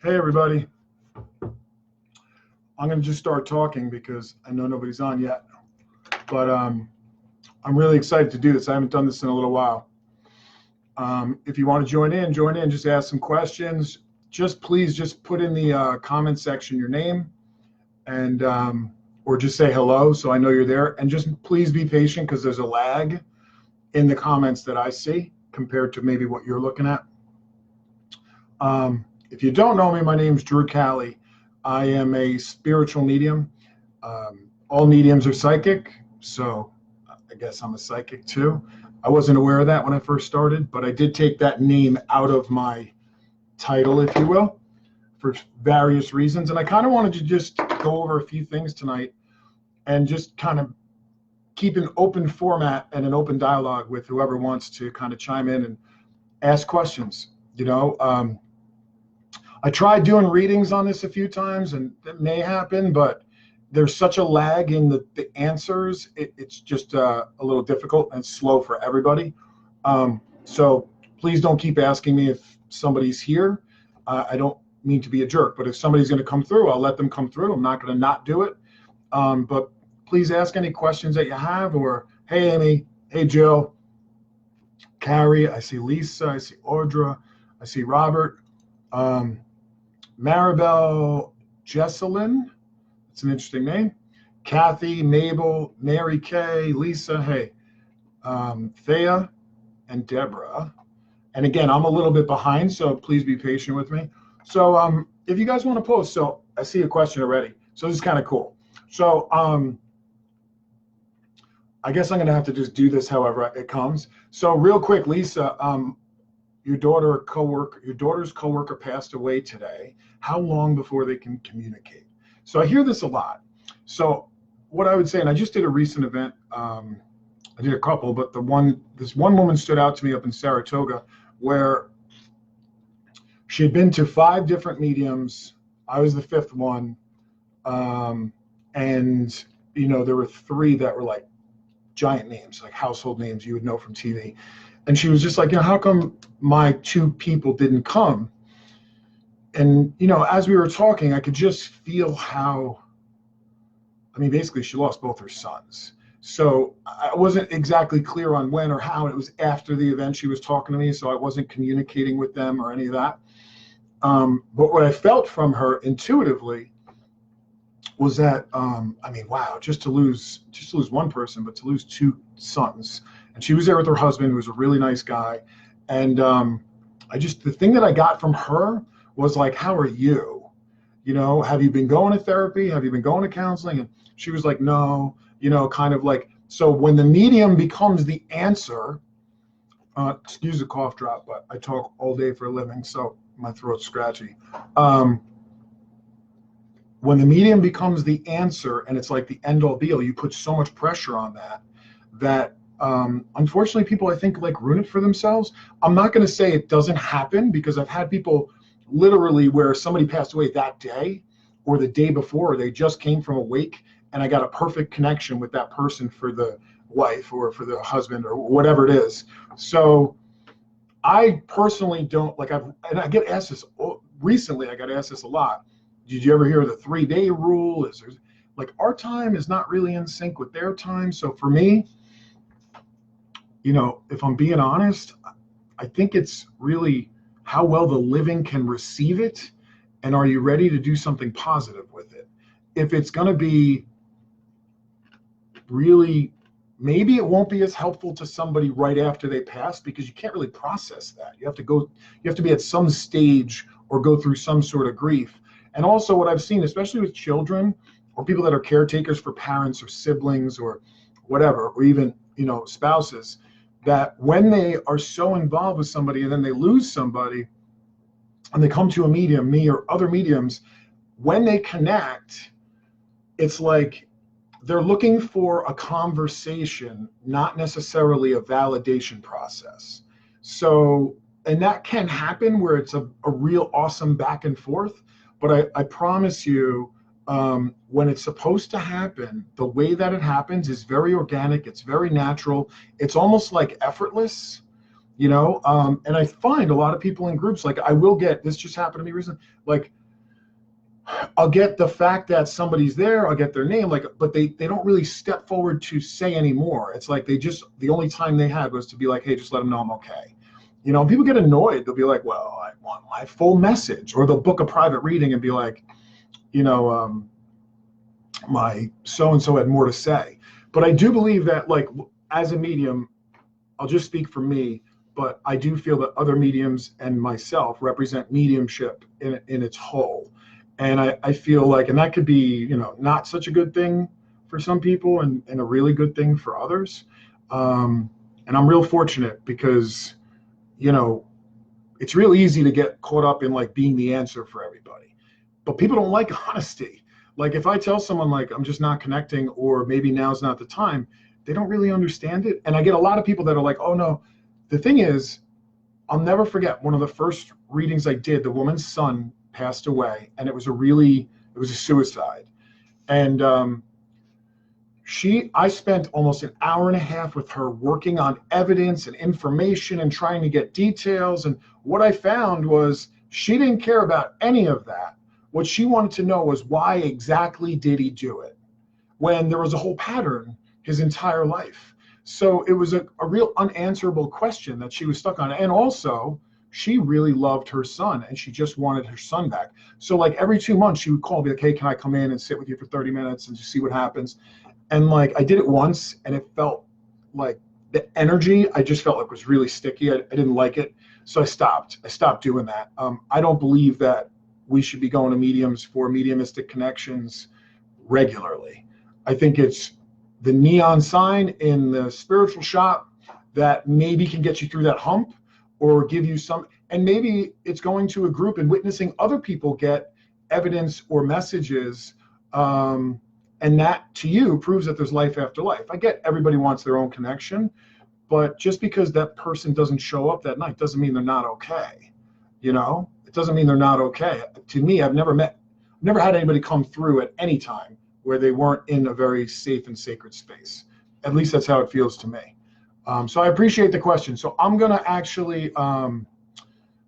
Hey everybody, I'm going to just start talking because I know nobody's on yet, but I'm really excited to do this. I haven't done this in a little while. If you want to join in, just ask some questions. Please just put in the comment section your name and or just say hello so I know you're there, and just please be patient because there's a lag in the comments that I see compared to maybe what you're looking at. If you don't know me, my name's Drew Cali. I am a spiritual medium. All mediums are psychic, so I guess I'm a psychic too. I wasn't aware of that when I first started, but I did take that name out of my title, if you will, for various reasons. And I kind of wanted to just go over a few things tonight and just kind of keep an open format and an open dialogue with whoever wants to kind of chime in and ask questions. I tried doing readings on this a few times, and it may happen, but there's such a lag in the answers. It's just a little difficult and slow for everybody. So please don't keep asking me if somebody's here. I don't mean to be a jerk, but if somebody's going to come through, I'll let them come through. I'm not going to not do it. But please ask any questions that you have, or, hey, Amy, hey, Jill, Carrie, I see Lisa, I see Audra, I see Robert, Maribel Jesselyn, it's an interesting name, Kathy, Mabel, Mary Kay, Lisa, hey, Thea, and Deborah. And again, I'm a little bit behind, so please be patient with me. So if you guys want to post, so I see a question already, so this is kind of cool. So I guess I'm going to have to just do this however it comes. So real quick, Lisa, your daughter's coworker passed away today. How long before they can communicate? So I hear this a lot. So what I would say, and I just did a recent event, I did a couple, but this one woman stood out to me up in Saratoga where she had been to 5 different mediums. I was the 5th one. And, there were 3 that were like giant names, like household names you would know from TV. And she was just like, how come my 2 people didn't come? And, as we were talking, I could just feel how, basically she lost both her sons. So I wasn't exactly clear on when or how. It was after the event she was talking to me, so I wasn't communicating with them or any of that. But what I felt from her intuitively was that, wow, just to lose one person, but to lose 2 sons. And she was there with her husband, who was a really nice guy. And the thing that I got from her was like, how are you? Have you been going to therapy? Have you been going to counseling? And she was like, no, kind of like, so when the medium becomes the answer, excuse the cough drop, but I talk all day for a living, so my throat's scratchy. When the medium becomes the answer and it's like the end all be all, you put so much pressure on that unfortunately people, I think, like ruin it for themselves. I'm not going to say it doesn't happen, because I've had people literally where somebody passed away that day or the day before, they just came from a wake and I got a perfect connection with that person for the wife or for the husband or whatever it is. So I personally don't like, I get asked this recently, I got asked this a lot. Did you ever hear of the 3-day rule? Is there, like, our time is not really in sync with their time. So for me, if I'm being honest, I think it's really how well the living can receive it, and are you ready to do something positive with it? If it's going to be really, maybe it won't be as helpful to somebody right after they pass, because you can't really process that. You have to be at some stage or go through some sort of grief. And also what I've seen, especially with children or people that are caretakers for parents or siblings or whatever, or even, spouses, that when they are so involved with somebody and then they lose somebody and they come to a medium, me or other mediums, when they connect, it's like they're looking for a conversation, not necessarily a validation process. So, and that can happen where it's a real awesome back and forth. But I promise you, when it's supposed to happen, the way that it happens is very organic. It's very natural. It's almost like effortless. you know. And I find a lot of people in groups, like I will get, this just happened to me recently, like I'll get the fact that somebody's there, I'll get their name, like, but they don't really step forward to say anymore. It's like they just, the only time they had was to be like, hey, just let them know I'm okay. You know, people get annoyed. They'll be like, well, I want my full message. Or they'll book a private reading and be like, you know, my so-and-so had more to say. But I do believe that, like, as a medium, I'll just speak for me, but I do feel that other mediums and myself represent mediumship in its whole. And I feel like, and that could be, you know, not such a good thing for some people and a really good thing for others. And I'm real fortunate because, you know, it's real easy to get caught up in like being the answer for everybody. But people don't like honesty. Like if I tell someone like I'm just not connecting or maybe now's not the time, they don't really understand it. And I get a lot of people that are like, oh no, the thing is, I'll never forget one of the first readings I did, the woman's son passed away, and it was a suicide. And I spent almost an hour and a half with her working on evidence and information and trying to get details. And what I found was she didn't care about any of that. What she wanted to know was why exactly did he do it, when there was a whole pattern his entire life. So it was a real unanswerable question that she was stuck on. And also, she really loved her son and she just wanted her son back. So like every 2 months she would call me like, hey, can I come in and sit with you for 30 minutes and just see what happens? And like I did it once and it felt like the energy, I just felt like was really sticky. I didn't like it. So I stopped doing that. I don't believe that we should be going to mediums for mediumistic connections regularly. I think it's the neon sign in the spiritual shop that maybe can get you through that hump or give you some, and maybe it's going to a group and witnessing other people get evidence or messages, and that to you proves that there's life after life. I get everybody wants their own connection, but just because that person doesn't show up that night doesn't mean they're not okay. You know, it doesn't mean they're not okay. To me, I've never had anybody come through at any time where they weren't in a very safe and sacred space. At least that's how it feels to me. So I appreciate the question. So I'm gonna actually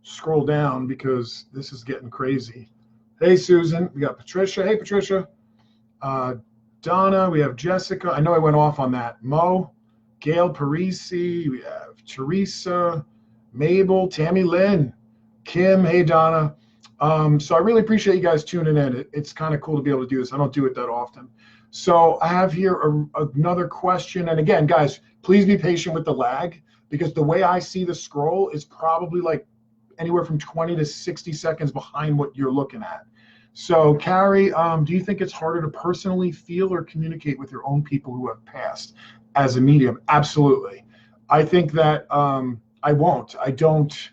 scroll down because this is getting crazy. Hey, Susan, we got Patricia. Hey, Patricia. Donna, we have Jessica. I know I went off on that. Mo, Gail Parisi, we have Teresa, Mabel, Tammy Lynn, Kim. Hey, Donna. So I really appreciate you guys tuning in. It's kind of cool to be able to do this. I don't do it that often. So I have here another question. And again, guys, please be patient with the lag because the way I see the scroll is probably like anywhere from 20 to 60 seconds behind what you're looking at. So Carrie, do you think it's harder to personally feel or communicate with your own people who have passed as a medium? Absolutely. I think that I won't. I don't.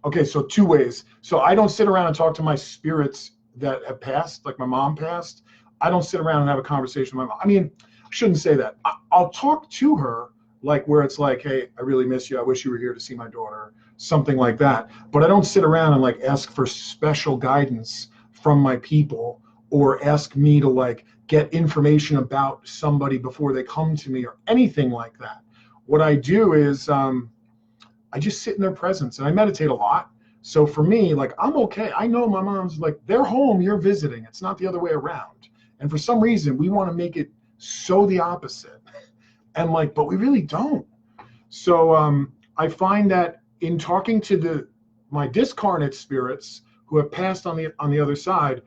Okay, so 2 ways. So I don't sit around and talk to my spirits that have passed, like my mom passed. I don't sit around and have a conversation with my mom. I mean, I shouldn't say that. I'll talk to her like where it's like, hey, I really miss you. I wish you were here to see my daughter, something like that. But I don't sit around and like ask for special guidance from my people or ask me to like get information about somebody before they come to me or anything like that. What I do is I just sit in their presence and I meditate a lot. So for me, like, I'm okay. I know my mom's like, they're home, you're visiting. It's not the other way around. And for some reason, we want to make it so the opposite. And like, but we really don't. So I find that in talking to my discarnate spirits who have passed on the other side,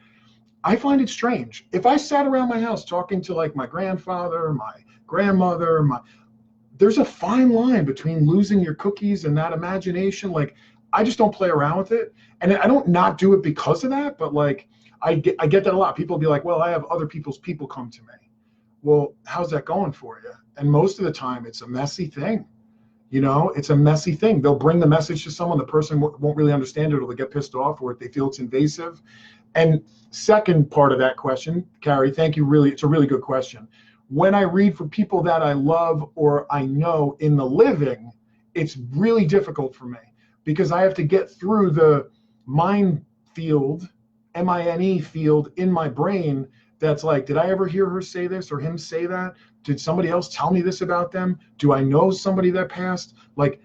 I find it strange. If I sat around my house talking to like my grandfather, my grandmother, there's a fine line between losing your cookies and that imagination. Like, I just don't play around with it. And I don't not do it because of that, but like, I get that a lot. People be like, well, I have other people's people come to me. Well, how's that going for you? And most of the time it's a messy thing. You know, it's a messy thing. They'll bring the message to someone, the person won't really understand it, or they'll get pissed off, or they feel it's invasive. And second part of that question, Carrie, thank you. Really, it's a really good question. When I read for people that I love or I know in the living, it's really difficult for me because I have to get through the mind field, MINE field in my brain that's like, did I ever hear her say this or him say that? Did somebody else tell me this about them? Do I know somebody that passed? Like,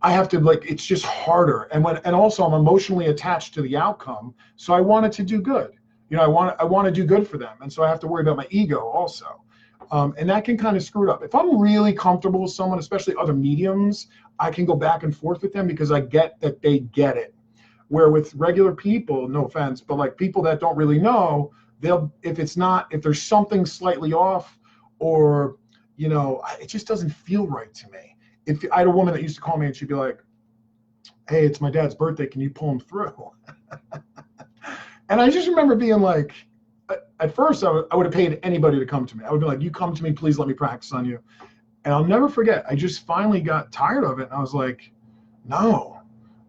I have to, like, it's just harder. And also I'm emotionally attached to the outcome. So I want it to do good. You know, I want to do good for them. And so I have to worry about my ego also. And that can kind of screw it up. If I'm really comfortable with someone, especially other mediums, I can go back and forth with them because I get that they get it. Where with regular people, no offense, but like people that don't really know, if there's something slightly off, or, you know, it just doesn't feel right to me. If I had a woman that used to call me and she'd be like, hey, it's my dad's birthday, can you pull him through? And I just remember being like, at first I would have paid anybody to come to me. I would be like, you come to me, please let me practice on you. And I'll never forget, I just finally got tired of it. And I was like, no,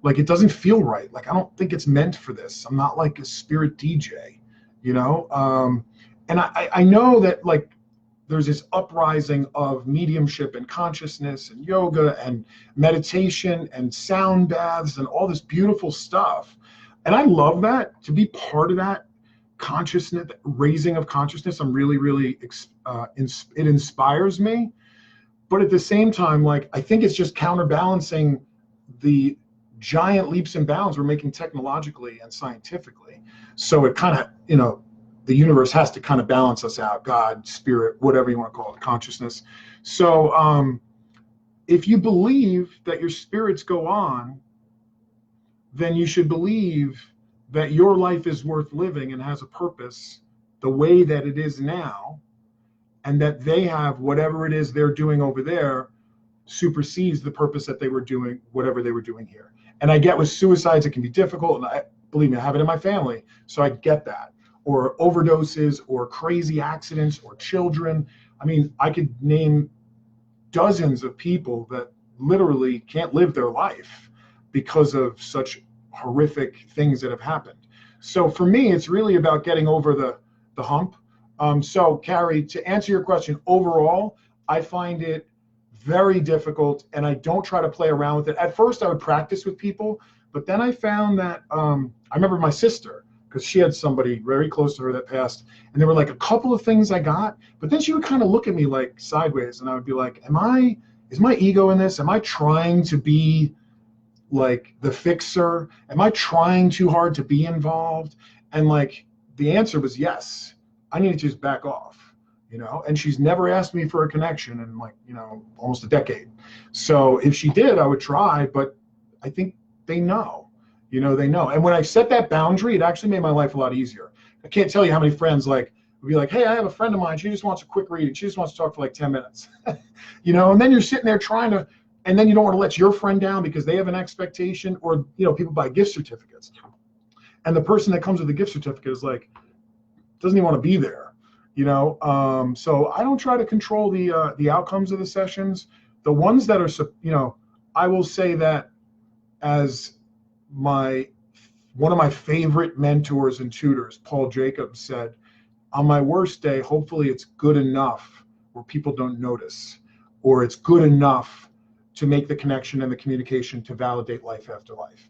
like, it doesn't feel right. Like, I don't think it's meant for this. I'm not like a spirit DJ, you know? And I know that, like, there's this uprising of mediumship and consciousness and yoga and meditation and sound baths and all this beautiful stuff. And I love that, to be part of that consciousness, raising of consciousness. I'm really, really, it inspires me. But at the same time, like, I think it's just counterbalancing the giant leaps and bounds we're making technologically and scientifically. So it kind of, you know, the universe has to kind of balance us out, God, spirit, whatever you want to call it, consciousness. So if you believe that your spirits go on, then you should believe that your life is worth living and has a purpose the way that it is now, and that they have whatever it is they're doing over there supersedes the purpose that they were doing, whatever they were doing here. And I get with suicides, it can be difficult. And believe me, I have it in my family. So I get that. Or overdoses, or crazy accidents, or children. I mean, I could name dozens of people that literally can't live their life because of such horrific things that have happened. So for me, it's really about getting over the hump. So Carrie, to answer your question, overall, I find it very difficult, and I don't try to play around with it. At first I would practice with people, but then I found that, I remember my sister, because she had somebody very close to her that passed, and there were like a couple of things I got, but then she would kind of look at me like sideways, and I would be like, is my ego in this? Am I trying to be like the fixer? Am I trying too hard to be involved? And like, the answer was yes. I need to just back off, you know? And she's never asked me for a connection in, like, you know, almost a decade. So if she did, I would try, but I think they know, you know, they know. And when I set that boundary, it actually made my life a lot easier. I can't tell you how many friends like would be like, hey, I have a friend of mine, she just wants a quick reading. She just wants to talk for like 10 minutes, you know? And then you're sitting there trying to, and then you don't want to let your friend down because they have an expectation, or, you know, people buy gift certificates. And the person that comes with the gift certificate is like, doesn't even want to be there, you know? So I don't try to control the outcomes of the sessions. The ones that are, you know, I will say that as one of my favorite mentors and tutors, Paul Jacobs, said, on my worst day, hopefully it's good enough where people don't notice, or it's good enough to make the connection and the communication to validate life after life.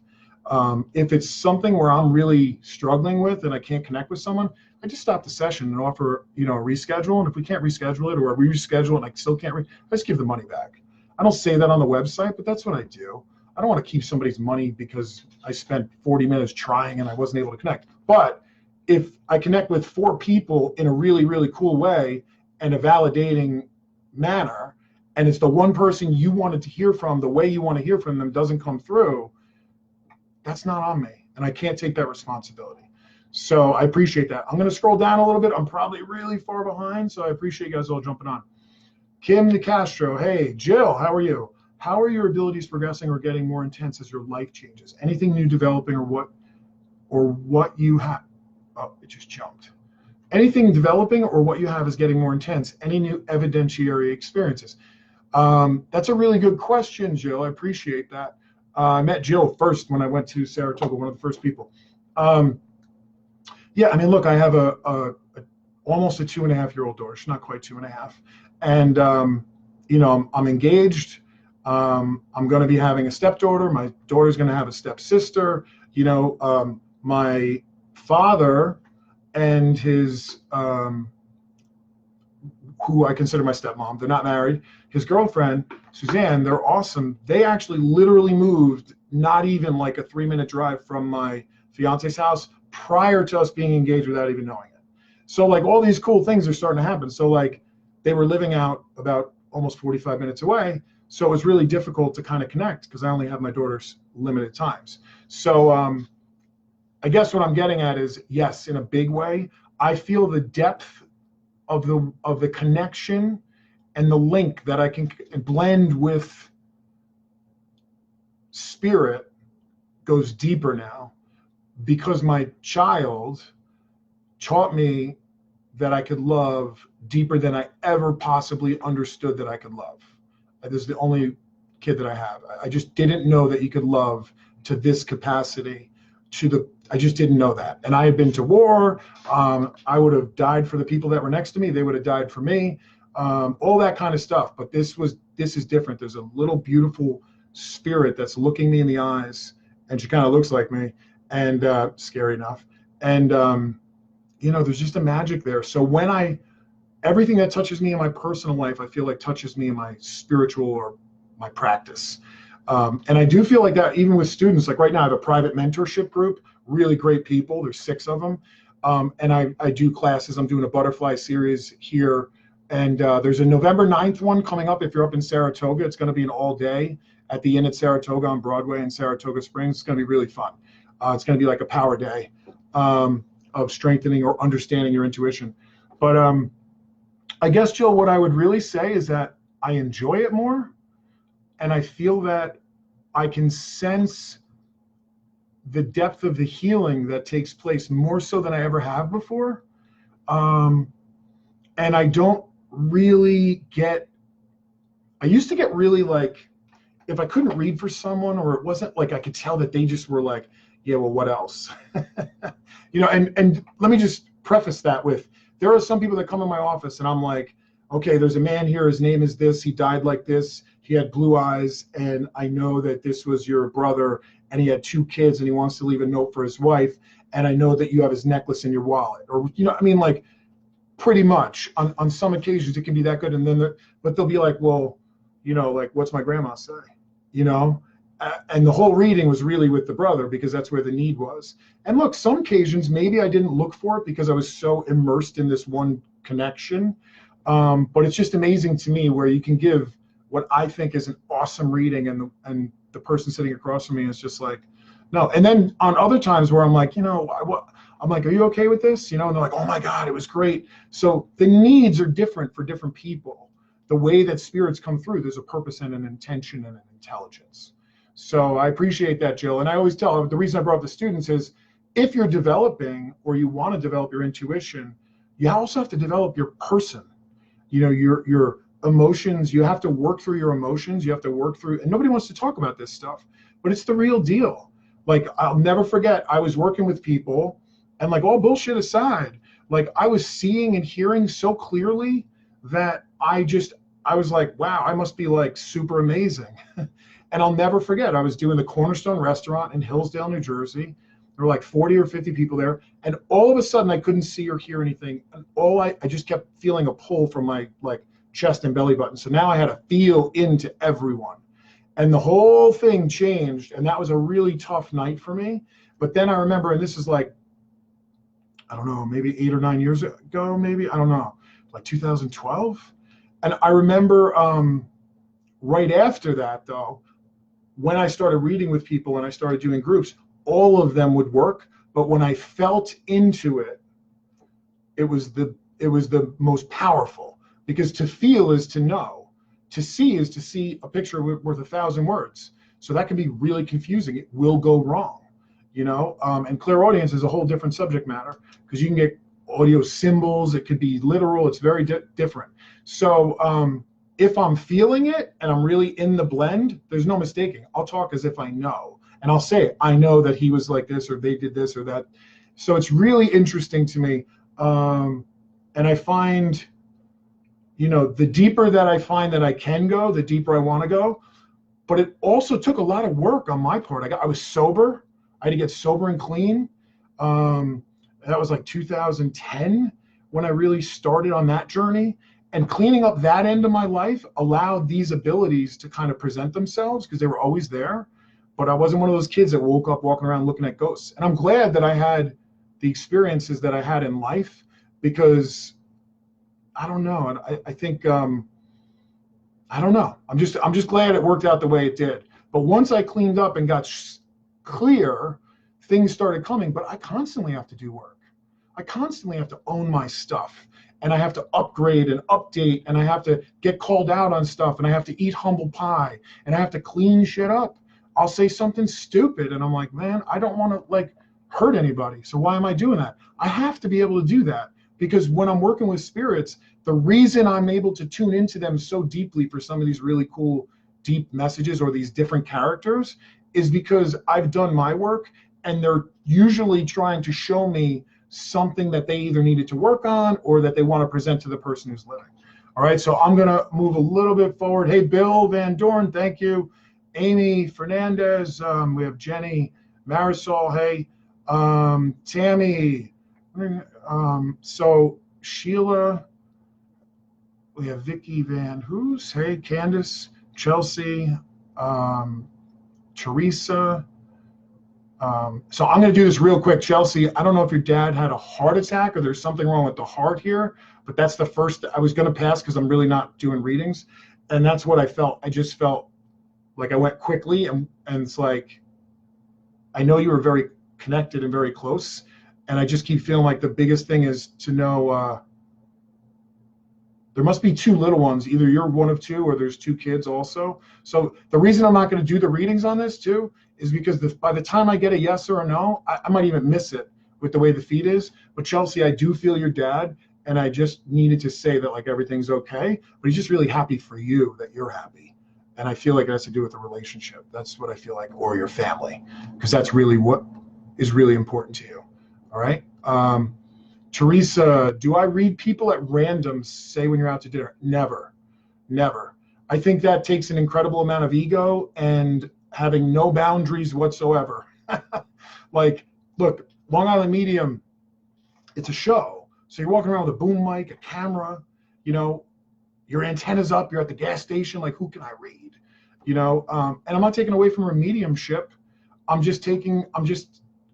If it's something where I'm really struggling with and I can't connect with someone, I just stop the session and offer, you know, a reschedule. And if we can't reschedule it, or we reschedule it and I still can't, I just give the money back. I don't say that on the website, but that's what I do. I don't want to keep somebody's money because I spent 40 minutes trying and I wasn't able to connect. But if I connect with 4 people in a really, really cool way and a validating manner, and it's the one person you wanted to hear from, the way you want to hear from them doesn't come through, that's not on me. And I can't take that responsibility. So I appreciate that. I'm going to scroll down a little bit. I'm probably really far behind, so I appreciate you guys all jumping on. Kim DeCastro, hey, Jill, how are you? How are your abilities progressing or getting more intense as your life changes? Anything new developing, or what you have? Oh, it just jumped. Anything developing or what you have is getting more intense? Any new evidentiary experiences? That's a really good question, Jill. I appreciate that. I met Jill first when I went to Saratoga, one of the first people. Yeah, I mean, look, I have almost a 2.5-year-old daughter. She's not quite 2.5. And, you know, I'm engaged. I'm going to be having a stepdaughter. My daughter's going to have a stepsister. You know, my father and his, who I consider my stepmom. They're not married. His girlfriend, Suzanne, they're awesome. They actually literally moved not even like a 3-minute drive from my fiance's house prior to us being engaged without even knowing it. So like all these cool things are starting to happen. So like they were living out about almost 45 minutes away. So it was really difficult to kind of connect because I only have my daughters limited times. So I guess what I'm getting at is, yes, in a big way, I feel the depth of the connection and the link that I can blend with spirit goes deeper now, because my child taught me that I could love deeper than I ever possibly understood that I could love. This is the only kid that I have. I just didn't know that you could love to this capacity. I just didn't know that. And I had been to war. I would have died for the people that were next to me. They would have died for me. All that kind of stuff. But this is different. There's a little beautiful spirit that's looking me in the eyes, and she kind of looks like me, and scary enough. And there's just a magic there. So when everything that touches me in my personal life, I feel like touches me in my spiritual or my practice. And I do feel like that even with students. Like right now I have a private mentorship group, really great people. There's 6 of them. And I do classes. I'm doing a butterfly series here. And there's a November 9th one coming up if you're up in Saratoga. It's going to be an all day at the Inn at Saratoga on Broadway in Saratoga Springs. It's going to be really fun. It's going to be like a power day of strengthening or understanding your intuition. But I guess, Jill, what I would really say is that I enjoy it more. And I feel that I can sense the depth of the healing that takes place more so than I ever have before. And I don't really I used to get really like, if I couldn't read for someone, or it wasn't like I could tell that they just were like, yeah, well, what else? And let me just preface that with, there are some people that come in my office and I'm like, okay, there's a man here, his name is this, he died like this, he had blue eyes, and I know that this was your brother, and he had 2 kids, and he wants to leave a note for his wife, and I know that you have his necklace in your wallet. Or, like pretty much on some occasions it can be that good. And then but they'll be like, well, like, what's my grandma say? And the whole reading was really with the brother, because that's where the need was. And look, some occasions maybe I didn't look for it because I was so immersed in this one connection. But it's just amazing to me where you can give what I think is an awesome reading, and the person sitting across from me is just like, no. And then on other times where I'm like, I'm like, are you okay with this? And they're like, oh my God, it was great. So the needs are different for different people. The way that spirits come through, there's a purpose and an intention and an intelligence. So I appreciate that, Jill. And I always tell them, the reason I brought up the students is, if you're developing or you want to develop your intuition, you also have to develop your person. Your emotions. You have to work through your emotions. You have to work through, and nobody wants to talk about this stuff, but it's the real deal. Like, I'll never forget, I was working with people, and like, all bullshit aside, like, I was seeing and hearing so clearly that I was like, wow, I must be like super amazing. And I'll never forget, I was doing the Cornerstone restaurant in Hillsdale, New Jersey. There were like 40 or 50 people there. And all of a sudden I couldn't see or hear anything. And I just kept feeling a pull from my like chest and belly button. So now I had to feel into everyone. And the whole thing changed. And that was a really tough night for me. But then I remember, and this is like, I don't know, maybe 8 or 9 years ago, maybe, I don't know, like 2012. And I remember right after that, though, when I started reading with people and I started doing groups, all of them would work. But when I felt into it, it was the most powerful, because to feel is to know. To see is to see a picture worth 1,000 words. So that can be really confusing. It will go wrong, and clairaudience is a whole different subject matter, because you can get audio symbols. It could be literal. It's very different. So if I'm feeling it and I'm really in the blend, there's no mistaking. I'll talk as if I know. And I'll say, I know that he was like this, or they did this or that. So it's really interesting to me. And I find, the deeper that I find that I can go, the deeper I want to go. But it also took a lot of work on my part. I was sober. I had to get sober and clean. That was like 2010 when I really started on that journey. And cleaning up that end of my life allowed these abilities to kind of present themselves because they were always there. But I wasn't one of those kids that woke up walking around looking at ghosts. And I'm glad that I had the experiences that I had in life, because I don't know. I think, I don't know. I'm just glad it worked out the way it did. But once I cleaned up and got clear, things started coming. But I constantly have to do work. I constantly have to own my stuff. And I have to upgrade and update, and I have to get called out on stuff, and I have to eat humble pie, and I have to clean shit up. I'll say something stupid, and I'm like, man, I don't want to like hurt anybody. So why am I doing that? I have to be able to do that, because when I'm working with spirits, the reason I'm able to tune into them so deeply for some of these really cool, deep messages or these different characters is because I've done my work, and they're usually trying to show me something that they either needed to work on or that they want to present to the person who's living. All right, so I'm going to move a little bit forward. Hey, Bill Van Dorn, thank you. Amy Fernandez, we have Jenny Marisol, hey. Tammy, so Sheila, we have Vicky Van Hoos, hey, Candace, Chelsea, Teresa. So I'm going to do this real quick. Chelsea, I don't know if your dad had a heart attack or there's something wrong with the heart here, but that's the first. I was going to pass because I'm really not doing readings. And that's what I felt. I just felt like I went quickly, and it's like, I know you were very connected and very close. And I just keep feeling like the biggest thing is to know there must be two little ones. Either you're one of two or there's two kids also. So the reason I'm not going to do the readings on this too is because by the time I get a yes or a no, I might even miss it with the way the feed is. But Chelsea, I do feel your dad, and I just needed to say that like everything's okay, but he's just really happy for you that you're happy. And I feel like it has to do with the relationship. That's what I feel like, or your family, because that's really what is really important to you. All right. Teresa, do I read people at random, say when you're out to dinner? Never, never. I think that takes an incredible amount of ego and having no boundaries whatsoever. Like, look, Long Island Medium, it's a show. So you're walking around with a boom mic, a camera, you know, your antenna's up, you're at the gas station, like, who can I read? You know, and I'm not taking away from her mediumship. I'm just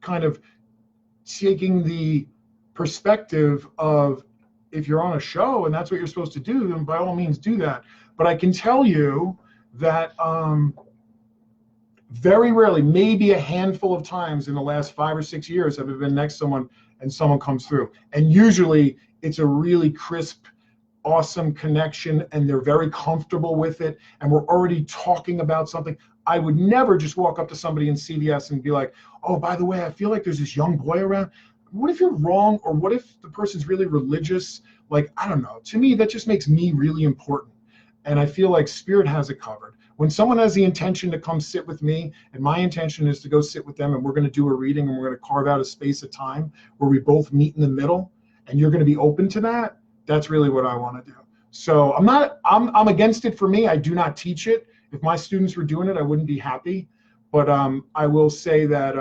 kind of taking the perspective of, if you're on a show and that's what you're supposed to do, then by all means do that. But I can tell you that very rarely, maybe a handful of times in the last 5 or 6 years, have I been next to someone and someone comes through. And usually it's a really crisp, awesome connection, and they're very comfortable with it, and we're already talking about something. I would never just walk up to somebody in CVS and be like, oh, by the way, I feel like there's this young boy around. What if you're wrong? Or what if the person's really religious? Like, I don't know. To me, that just makes me really important. And I feel like Spirit has it covered. When someone has the intention to come sit with me, and my intention is to go sit with them, and we're going to do a reading, and we're going to carve out a space of time where we both meet in the middle, and you're going to be open to that, that's really what I want to do. So I'm against it for me. I do not teach it. If my students were doing it, I wouldn't be happy. But I will say that,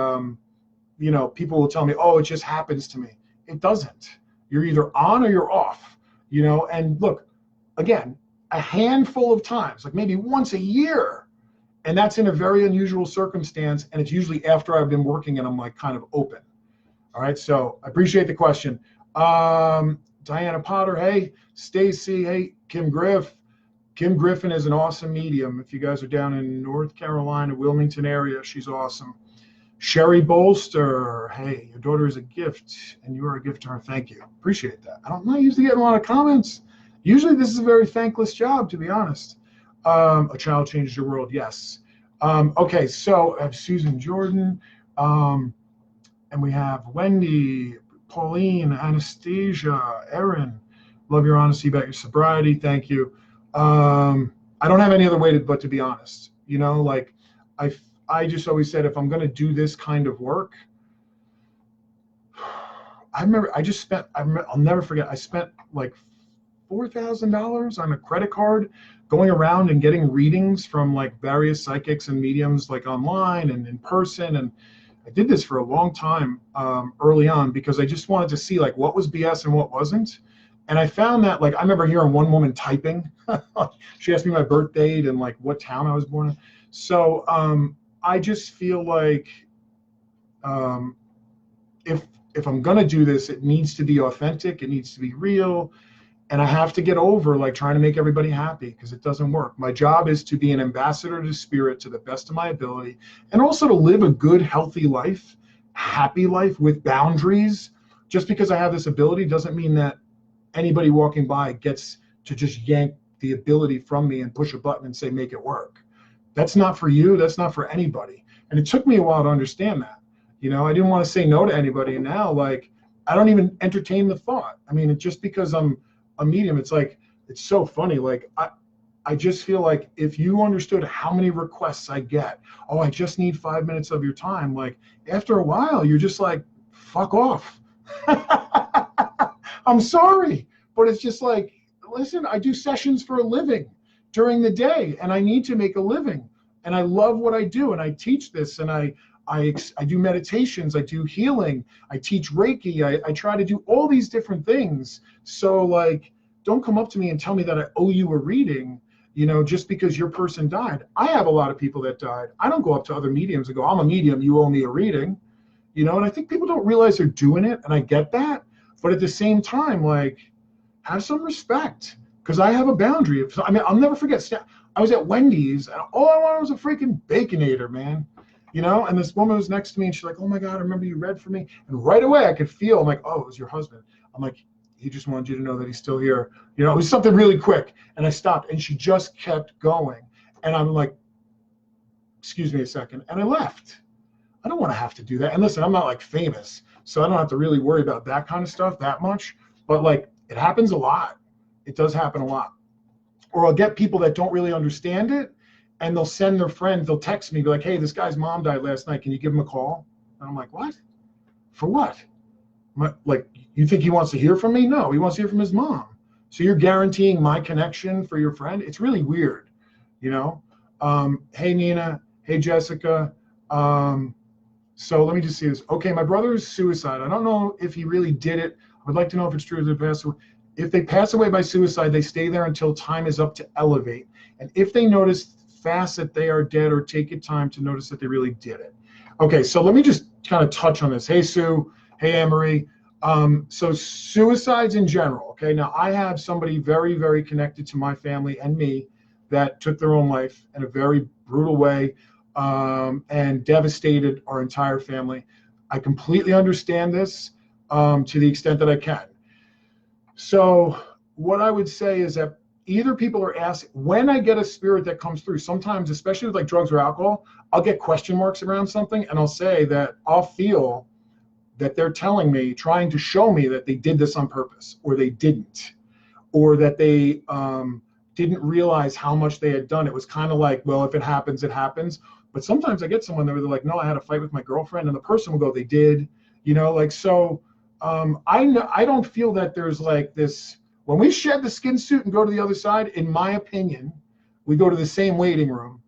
you know, people will tell me, oh, it just happens to me. It doesn't. You're either on or you're off, you know. And look, again, a handful of times, like maybe once a year, and that's in a very unusual circumstance, and it's usually after I've been working and I'm like kind of open. All right, so I appreciate the question. Diana Potter, hey. Stacy, hey. Kim Griffin is an awesome medium. If you guys are down in North Carolina, Wilmington area, she's awesome. Sherry Bolster, hey, your daughter is a gift, and you are a gift to her. Thank you. Appreciate that. I'm not usually getting a lot of comments. Usually this is a very thankless job, to be honest. A child changes your world, yes. Okay, so I have Susan Jordan, and we have Wendy, Pauline, Anastasia, Erin. Love your honesty about your sobriety. Thank you. I don't have any other way but to be honest. You know, like I just always said, if I'm going to do this kind of work, I remember I'll never forget, I spent like $4,000 on a credit card going around and getting readings from like various psychics and mediums, like online and in person. And I did this for a long time early on, because I just wanted to see like what was BS and what wasn't. And I found that, like, I remember hearing one woman typing. She asked me my birth date and like what town I was born in. So I just feel like um, if I'm gonna do this, it needs to be authentic. It needs to be real. And I have to get over like trying to make everybody happy, because it doesn't work. My job is to be an ambassador to spirit to the best of my ability, and also to live a good, healthy life, happy life with boundaries. Just because I have this ability doesn't mean that anybody walking by gets to just yank the ability from me and push a button and say, make it work. That's not for you. That's not for anybody. And it took me a while to understand that. You know, I didn't want to say no to anybody. And now, like, I don't even entertain the thought. I mean, just because I'm a medium, it's like, it's so funny. Like, I just feel like if you understood how many requests I get, oh, I just need 5 minutes of your time. Like, after a while, you're just like, fuck off. I'm sorry, but it's just like, listen, I do sessions for a living during the day, and I need to make a living, and I love what I do, and I teach this, and I do meditations, I do healing, I teach Reiki, I try to do all these different things. So like, don't come up to me and tell me that I owe you a reading, you know, just because your person died. I have a lot of people that died. I don't go up to other mediums and go, I'm a medium, you owe me a reading, you know. And I think people don't realize they're doing it, and I get that. But at the same time, like, have some respect, because I have a boundary. I mean, I'll never forget, I was at Wendy's, and all I wanted was a freaking Baconator, man. You know, and this woman was next to me, and she's like, oh my God, I remember you read for me. And right away I could feel, I'm like, oh, it was your husband. I'm like, he just wanted you to know that he's still here. You know, it was something really quick. And I stopped, and she just kept going. And I'm like, excuse me a second. And I left. I don't want to have to do that. And listen, I'm not like famous, so I don't have to really worry about that kind of stuff that much. But like, it happens a lot. It does happen a lot. Or I'll get people that don't really understand it, and they'll send their friends, they'll text me, be like, hey, this guy's mom died last night. Can you give him a call? And I'm like, what? For what? Like, you think he wants to hear from me? No, he wants to hear from his mom. So you're guaranteeing my connection for your friend? It's really weird, you know? Hey, Nina. Hey, Jessica. So let me just see this. Okay, my brother's suicide. I don't know if he really did it. I would like to know if it's true that they pass away. If they pass away by suicide, they stay there until time is up to elevate. And if they notice fast that they are dead, or take it time to notice that they really did it. Okay, so let me just kind of touch on this. Hey, Sue. Hey, Anne-Marie. So suicides in general, okay? Now, I have somebody very, very connected to my family and me that took their own life in a very brutal way, and devastated our entire family. I completely understand this to the extent that I can. So what I would say is that either people are asking, when I get a spirit that comes through, sometimes, especially with like drugs or alcohol, I'll get question marks around something, and I'll say that I'll feel that they're telling me, trying to show me that they did this on purpose, or they didn't, or that they didn't realize how much they had done. It was kind of like, well, if it happens, it happens. But sometimes I get someone that they're like, no, I had a fight with my girlfriend, and the person will go, they did, you know, like, so I don't feel that there's like this. When we shed the skin suit and go to the other side, in my opinion, we go to the same waiting room.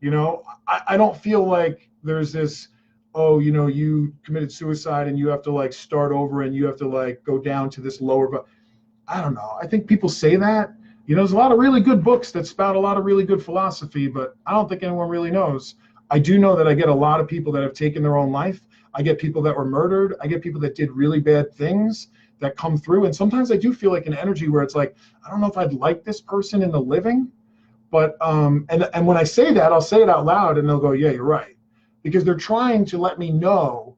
You know, I don't feel like there's this, oh, you know, you committed suicide and you have to like start over and you have to like go down to this lower. But I don't know. I think people say that. You know, there's a lot of really good books that spout a lot of really good philosophy, but I don't think anyone really knows. I do know that I get a lot of people that have taken their own life. I get people that were murdered. I get people that did really bad things that come through. And sometimes I do feel like an energy where it's like, I don't know if I'd like this person in the living, but, and when I say that, I'll say it out loud and they'll go, yeah, you're right. Because they're trying to let me know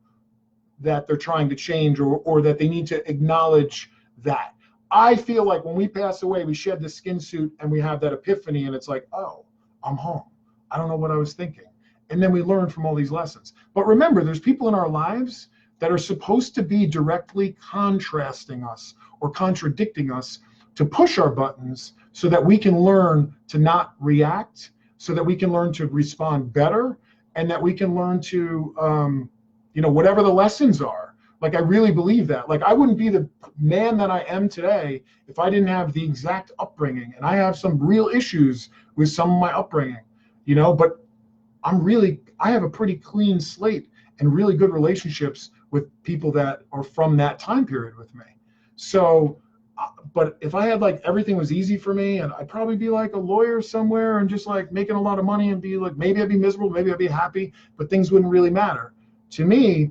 that they're trying to change, or that they need to acknowledge that. I feel like when we pass away, we shed the skin suit and we have that epiphany, and it's like, oh, I'm home. I don't know what I was thinking. And then we learn from all these lessons. But remember, there's people in our lives that are supposed to be directly contrasting us or contradicting us to push our buttons so that we can learn to not react, so that we can learn to respond better, and that we can learn to, you know, whatever the lessons are. Like, I really believe that. Like, I wouldn't be the man that I am today if I didn't have the exact upbringing. And I have some real issues with some of my upbringing, you know, but I have a pretty clean slate and really good relationships with people that are from that time period with me. So But if I had like everything was easy for me, and I'd probably be like a lawyer somewhere and just like making a lot of money and be like, maybe I'd be miserable, maybe I'd be happy, but things wouldn't really matter. To me,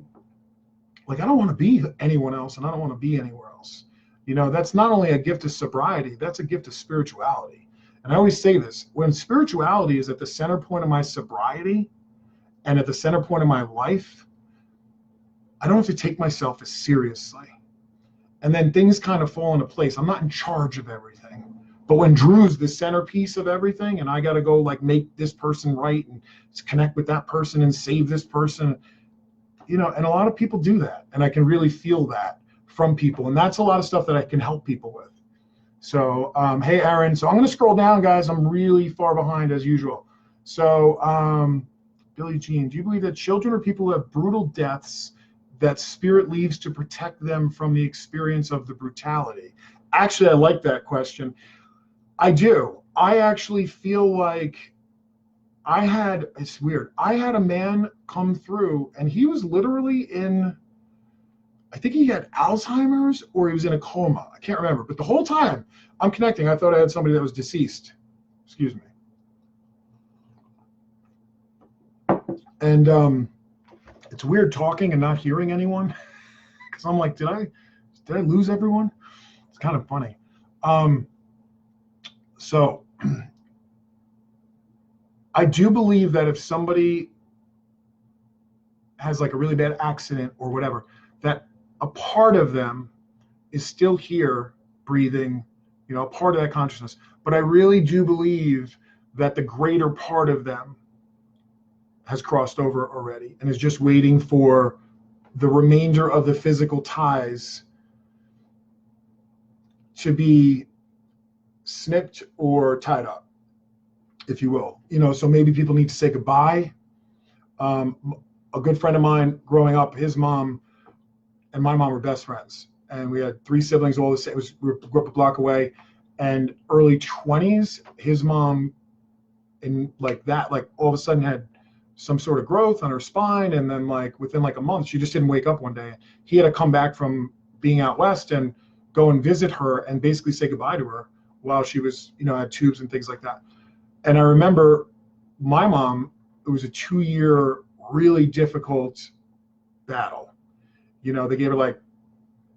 like, I don't want to be anyone else, and I don't want to be anywhere else. You know, that's not only a gift of sobriety, that's a gift of spirituality. And I always say this, when spirituality is at the center point of my sobriety and at the center point of my life, I don't have to take myself as seriously. And then things kind of fall into place. I'm not in charge of everything. But when Drew's the centerpiece of everything, and I got to go like make this person right and connect with that person and save this person, you know, and a lot of people do that. And I can really feel that from people. And that's a lot of stuff that I can help people with. So, hey, Aaron. So I'm going to scroll down, guys. I'm really far behind as usual. So, Billie Jean, do you believe that children or people who have brutal deaths, that spirit leaves to protect them from the experience of the brutality? Actually, I like that question. I do. I actually feel like it's weird. I had a man come through and he was literally I think he had Alzheimer's or he was in a coma. I can't remember. But the whole time I'm connecting, I thought I had somebody that was deceased. Excuse me. And it's weird talking and not hearing anyone because I'm like, did I lose everyone? It's kind of funny. So I do believe that if somebody has like a really bad accident or whatever, that a part of them is still here breathing, you know, a part of that consciousness. But I really do believe that the greater part of them has crossed over already and is just waiting for the remainder of the physical ties to be snipped or tied up, if you will. You know, so maybe people need to say goodbye. A good friend of mine growing up, his mom and my mom were best friends. And we had 3 siblings, all the same. We grew up a block away. And early 20s, his mom, in like that, like all of a sudden had some sort of growth on her spine. And then like within like a month, she just didn't wake up one day. He had to come back from being out west and go and visit her and basically say goodbye to her while she was, you know, had tubes and things like that. And I remember my mom, it was a 2-year really difficult battle. You know, they gave her like,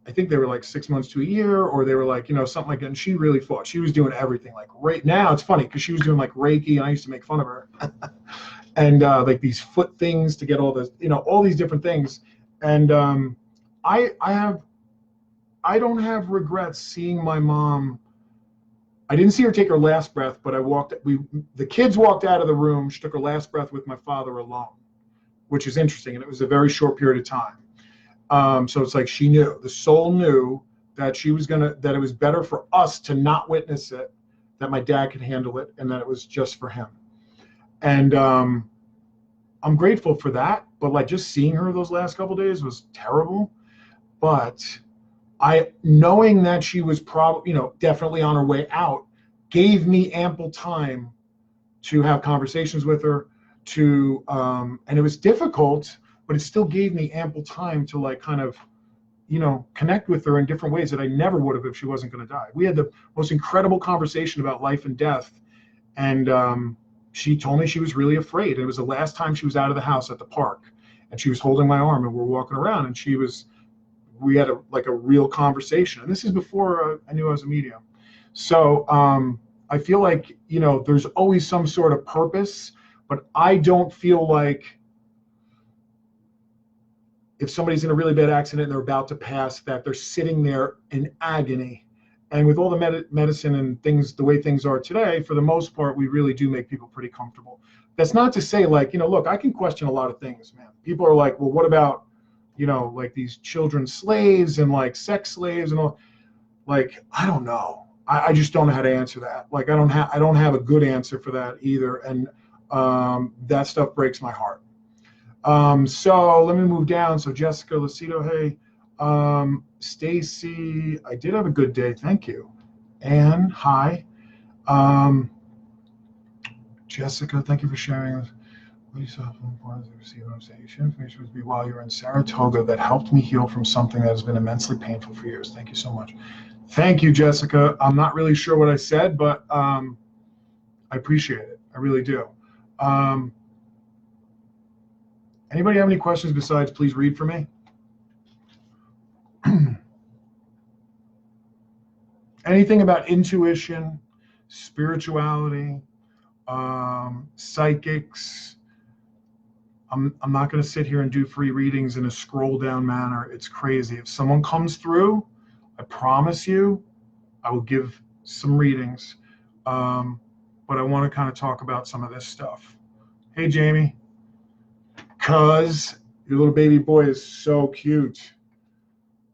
I think they were like 6 months to a year, or they were like, you know, something like that. And she really fought. She was doing everything. Like right now, it's funny because she was doing like Reiki, and I used to make fun of her. And like these foot things to get all this, you know, all these different things. And I don't have regrets seeing my mom. I didn't see her take her last breath, but the kids walked out of the room. She took her last breath with my father alone, which is interesting. And it was a very short period of time. So it's like she knew, the soul knew that that it was better for us to not witness it, that my dad could handle it, and that it was just for him. And I'm grateful for that. But like just seeing her those last couple of days was terrible. But knowing that she was probably, you know, definitely on her way out, gave me ample time to have conversations with her, and it was difficult, but it still gave me ample time to like kind of, you know, connect with her in different ways that I never would have if she wasn't going to die. We had the most incredible conversation about life and death. And she told me she was really afraid. It was the last time she was out of the house at the park, and she was holding my arm and we're walking around, and we had a real conversation. And this is before I knew I was a medium. So I feel like, you know, there's always some sort of purpose, but I don't feel like if somebody's in a really bad accident and they're about to pass, that they're sitting there in agony. And with all the medicine and things, the way things are today, for the most part, we really do make people pretty comfortable. That's not to say like, you know, look, I can question a lot of things, man. People are like, well, what about, you know, like these children slaves and like sex slaves and all? Like, I don't know. I just don't know how to answer that. Like, I don't have a good answer for that either. And that stuff breaks my heart. So let me move down. So Jessica Lucido, hey. Stacy, I did have a good day, thank you. Anne, hi. Jessica, thank you for sharing this. You share information with me while you're in Saratoga that helped me heal from something that has been immensely painful for years. Thank you so much. Thank you, Jessica. I'm not really sure what I said, but I appreciate it. I really do. Anybody have any questions besides please read for me? Anything about intuition, spirituality, psychics? I'm not going to sit here and do free readings in a scroll down manner. It's crazy. If someone comes through, I promise you, I will give some readings. But I want to kind of talk about some of this stuff. Hey, Jamie. Cuz your little baby boy is so cute.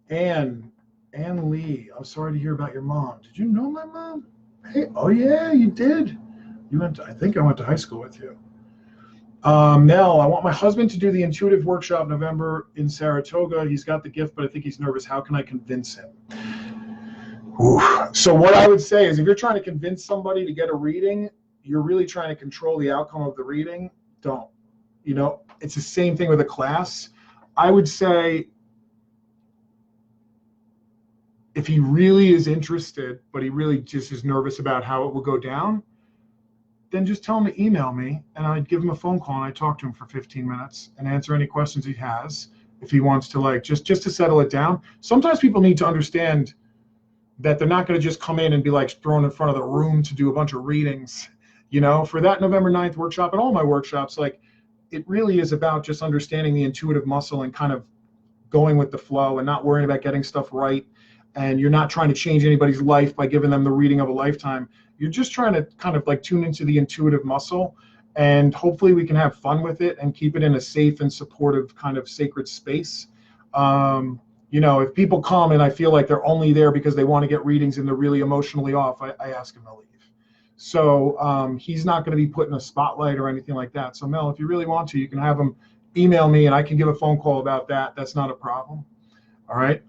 Ann Lee, I'm sorry to hear about your mom. Did you know my mom? Hey, oh yeah, you did. I think I went to high school with you. Mel, I want my husband to do the intuitive workshop November in Saratoga. He's got the gift, but I think he's nervous. How can I convince him? Oof. So what I would say is if you're trying to convince somebody to get a reading, you're really trying to control the outcome of the reading. Don't. You know, it's the same thing with a class. I would say if he really is interested, but he really just is nervous about how it will go down, then just tell him to email me and I'd give him a phone call and I'd talk to him for 15 minutes and answer any questions he has if he wants to, like, just to settle it down. Sometimes people need to understand that they're not going to just come in and be like thrown in front of the room to do a bunch of readings. You know, for that November 9th workshop and all my workshops, like, it really is about just understanding the intuitive muscle and kind of going with the flow and not worrying about getting stuff right. And you're not trying to change anybody's life by giving them the reading of a lifetime. You're just trying to kind of like tune into the intuitive muscle, and hopefully we can have fun with it and keep it in a safe and supportive kind of sacred space. You know, if people come and I feel like they're only there because they want to get readings and they're really emotionally off, I ask them to leave. So he's not going to be put in a spotlight or anything like that. So Mel, if you really want to, you can have him email me and I can give a phone call about that. That's not a problem. All right.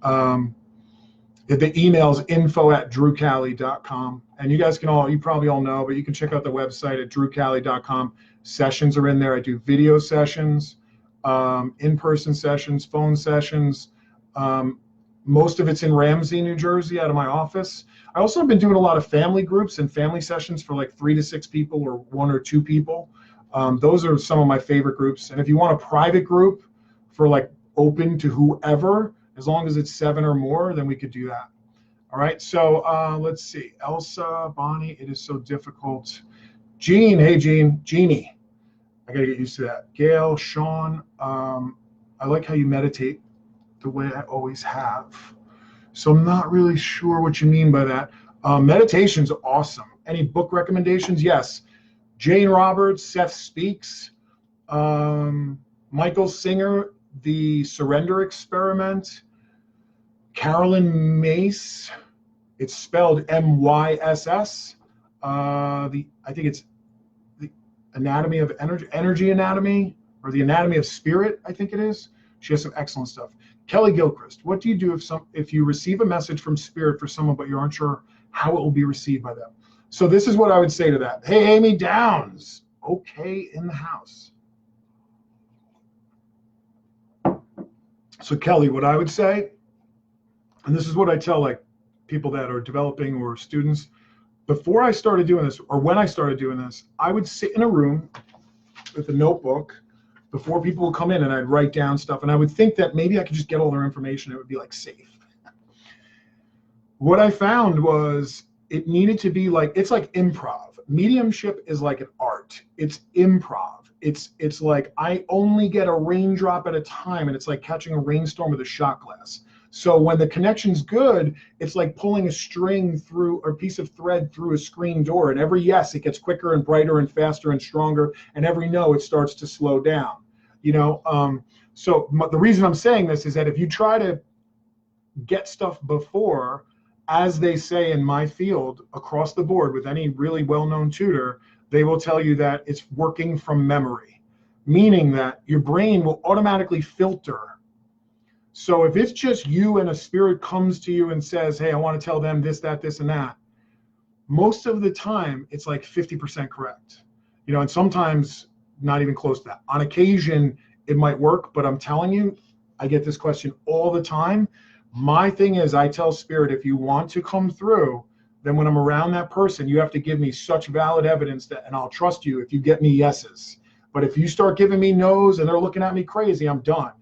The email is info@drewcali.com. And you guys you probably all know, but you can check out the website at drewcali.com. Sessions are in there. I do video sessions, in-person sessions, phone sessions. Most of it's in Ramsey, New Jersey, out of my office. I also have been doing a lot of family groups and family sessions for like 3 to 6 people or 1 or 2 people. Those are some of my favorite groups. And if you want a private group for like open to whoever, as long as it's 7 or more, then we could do that. All right, so let's see. Elsa, Bonnie, it is so difficult. Jean, hey Jeannie. I gotta get used to that. Gail, Sean, I like how you meditate the way I always have. So I'm not really sure what you mean by that. Meditation's awesome. Any book recommendations? Yes. Jane Roberts, Seth Speaks, Michael Singer, The Surrender Experiment, Carolyn Mace, it's spelled M-Y-S-S. I think it's the Anatomy of Energy Anatomy, or the Anatomy of Spirit, I think it is. She has some excellent stuff. Kelly Gilchrist, what do you do if you receive a message from Spirit for someone, but you aren't sure how it will be received by them? So this is what I would say to that. Hey, Amy Downs, okay in the house. So Kelly, what I would say, and this is what I tell like people that are developing or students, before I started doing this, or when I started doing this, I would sit in a room with a notebook before people would come in and I'd write down stuff. And I would think that maybe I could just get all their information. It would be like safe. What I found was it needed to be like, it's like improv. Mediumship is like an art. It's improv. It's like I only get a raindrop at a time, and it's like catching a rainstorm with a shot glass. So when the connection's good, it's like pulling a string through, or a piece of thread through a screen door. And every yes, it gets quicker and brighter and faster and stronger. And every no, it starts to slow down. You know, so the reason I'm saying this is that if you try to get stuff before, as they say in my field across the board with any really well-known tutor, they will tell you that it's working from memory, meaning that your brain will automatically filter. So if it's just you and a spirit comes to you and says, hey, I want to tell them this, that, this, and that, most of the time it's like 50% correct. You know, and sometimes not even close to that. On occasion, it might work, but I'm telling you, I get this question all the time. My thing is, I tell spirit, if you want to come through, then when I'm around that person, you have to give me such valid evidence that, and I'll trust you if you get me yeses. But if you start giving me no's and they're looking at me crazy, I'm done.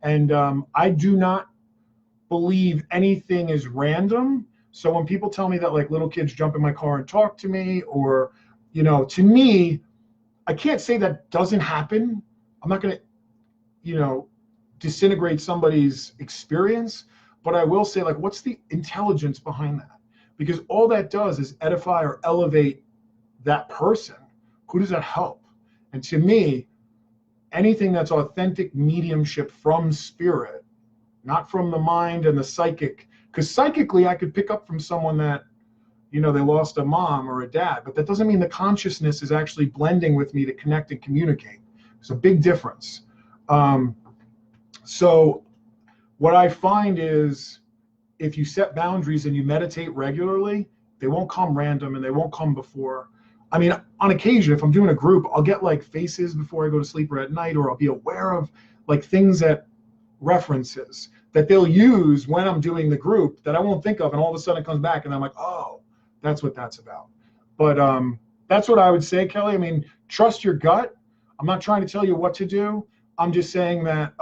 And I do not believe anything is random. So when people tell me that like little kids jump in my car and talk to me, or, you know, to me, I can't say that doesn't happen. I'm not going to, you know, disintegrate somebody's experience, but I will say, like, what's the intelligence behind that? Because all that does is edify or elevate that person. Who does that help? And to me, anything that's authentic mediumship from spirit, not from the mind and the psychic, because psychically I could pick up from someone that, you know, they lost a mom or a dad, but that doesn't mean the consciousness is actually blending with me to connect and communicate. There's a big difference. So what I find is, if you set boundaries and you meditate regularly, they won't come random and they won't come before. I mean, on occasion, if I'm doing a group, I'll get like faces before I go to sleep or at night, or I'll be aware of like things that references that they'll use when I'm doing the group that I won't think of, and all of a sudden it comes back and I'm like, oh, that's what that's about. But that's what I would say, Kelly. I mean, trust your gut. I'm not trying to tell you what to do. I'm just saying that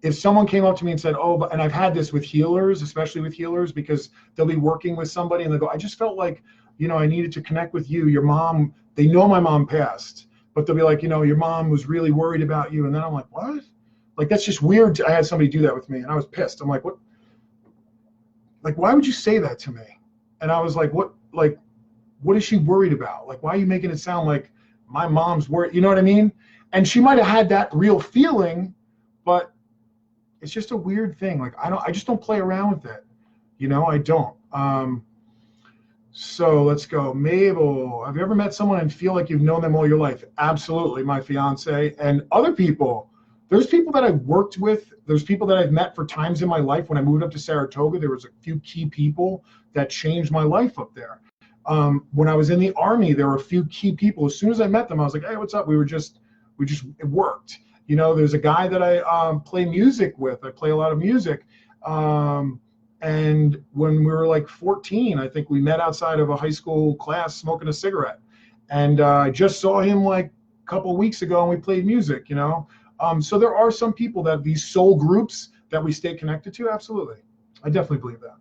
if someone came up to me and said, oh, and I've had this with healers, especially with healers, because they'll be working with somebody and they'll go, I just felt like, you know, I needed to connect with you. Your mom, they know my mom passed, but they'll be like, you know, your mom was really worried about you. And then I'm like, what? Like, that's just weird. I had somebody do that with me and I was pissed. I'm like, what? Like, why would you say that to me? And I was like, what is she worried about? Like, why are you making it sound like my mom's worried? You know what I mean? And she might've had that real feeling, but it's just a weird thing. Like, I just don't play around with it. You know, I don't. So let's go. Mabel, have you ever met someone and feel like you've known them all your life? Absolutely, my fiance. And other people, there's people that I've worked with. There's people that I've met for times in my life. When I moved up to Saratoga, there was a few key people that changed my life up there. When I was in the Army, there were a few key people. As soon as I met them, I was like, hey, what's up? It worked. You know, there's a guy that I play music with. I play a lot of music. And when we were like 14, I think we met outside of a high school class smoking a cigarette. And I just saw him like a couple of weeks ago and we played music, you know. So there are some people that these soul groups that we stay connected to. Absolutely. I definitely believe that.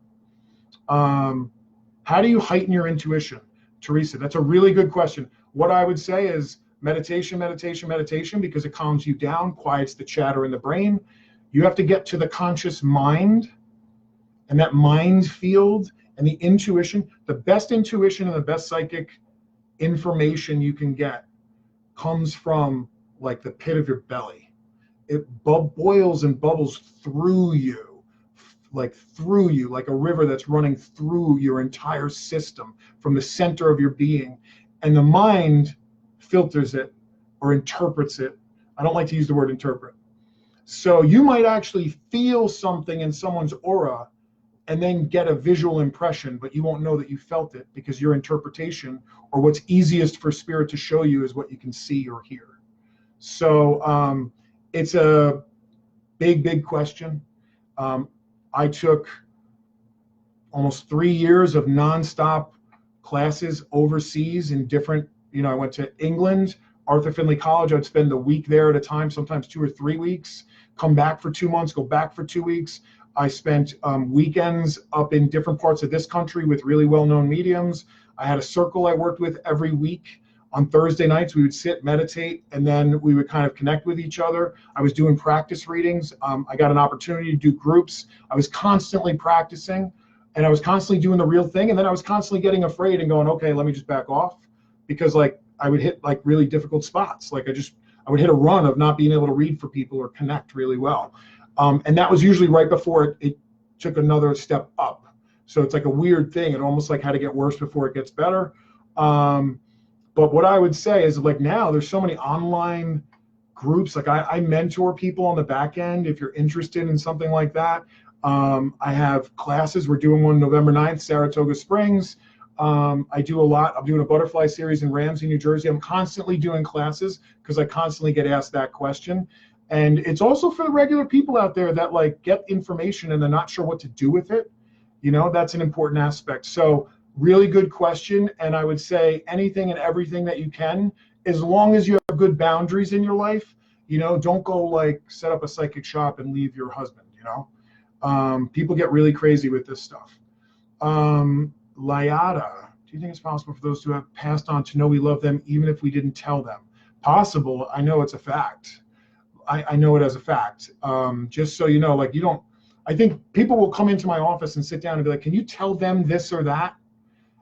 How do you heighten your intuition? Teresa, that's a really good question. What I would say is meditation, meditation, meditation, because it calms you down, quiets the chatter in the brain. You have to get to the conscious mind, and that mind field and the intuition. The best intuition and the best psychic information you can get comes from like the pit of your belly. It boils and bubbles through you, like a river that's running through your entire system from the center of your being. And the mind filters it or interprets it. I don't like to use the word interpret. So you might actually feel something in someone's aura and then get a visual impression, but you won't know that you felt it because your interpretation, or what's easiest for spirit to show you, is what you can see or hear. So it's a big question. I took almost 3 years of nonstop classes overseas in different, you know, I went to England, Arthur Findlay College. I'd spend a week there at a time, sometimes 2 or 3 weeks, come back for 2 months, go back for 2 weeks. I spent weekends up in different parts of this country with really well-known mediums. I had a circle I worked with every week. On Thursday nights, we would sit, meditate, and then we would kind of connect with each other. I was doing practice readings. I got an opportunity to do groups. I was constantly practicing, and I was constantly doing the real thing. And then I was constantly getting afraid and going, okay, let me just back off, because like I would hit like really difficult spots. Like I would hit a run of not being able to read for people or connect really well. And that was usually right before it took another step up. So it's like a weird thing. It almost like had to get worse before it gets better. But what I would say is, like, now there's so many online groups. Like I mentor people on the back end if you're interested in something like that. I have classes. We're doing one November 9th, Saratoga Springs. I do a lot. I'm doing a butterfly series in Ramsey, New Jersey. I'm constantly doing classes because I constantly get asked that question. And it's also for the regular people out there that like get information and they're not sure what to do with it. You know, that's an important aspect. So really good question. And I would say anything and everything that you can, as long as you have good boundaries in your life, you know, don't go like set up a psychic shop and leave your husband, you know. People get really crazy with this stuff. Liada, do you think it's possible for those who have passed on to know we love them even if we didn't tell them? Possible. I know it's a fact. I know it as a fact. Just so you know, like you don't, I think people will come into my office and sit down and be like, can you tell them this or that?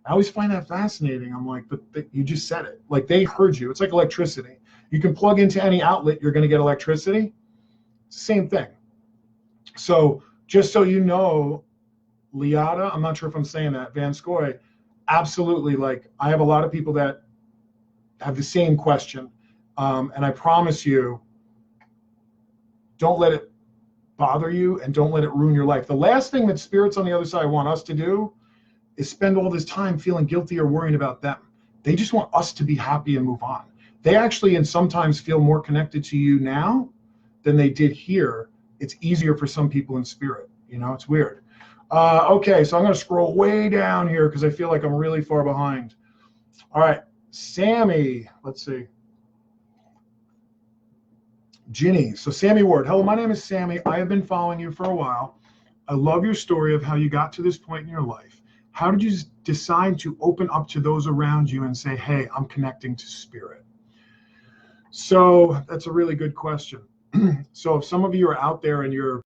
I always find that fascinating. I'm like, but you just said it. Like they heard you. It's like electricity. You can plug into any outlet, you're going to get electricity. It's the same thing. So just so you know, Liada, I'm not sure if I'm saying that, Van Scoy, absolutely. Like I have a lot of people that have the same question. And I promise you, don't let it bother you and don't let it ruin your life. The last thing that spirits on the other side want us to do is spend all this time feeling guilty or worrying about them. They just want us to be happy and move on. They actually, and sometimes feel more connected to you now than they did here. It's easier for some people in spirit. You know, it's weird. Okay, so I'm going to scroll way down here because I feel like I'm really far behind. All right, Sammy, let's see. Ginny. So Sammy Ward. Hello, my name is Sammy. I have been following you for a while. I love your story of how you got to this point in your life. How did you decide to open up to those around you and say, hey, I'm connecting to spirit? So that's a really good question. So if some of you are out there and you're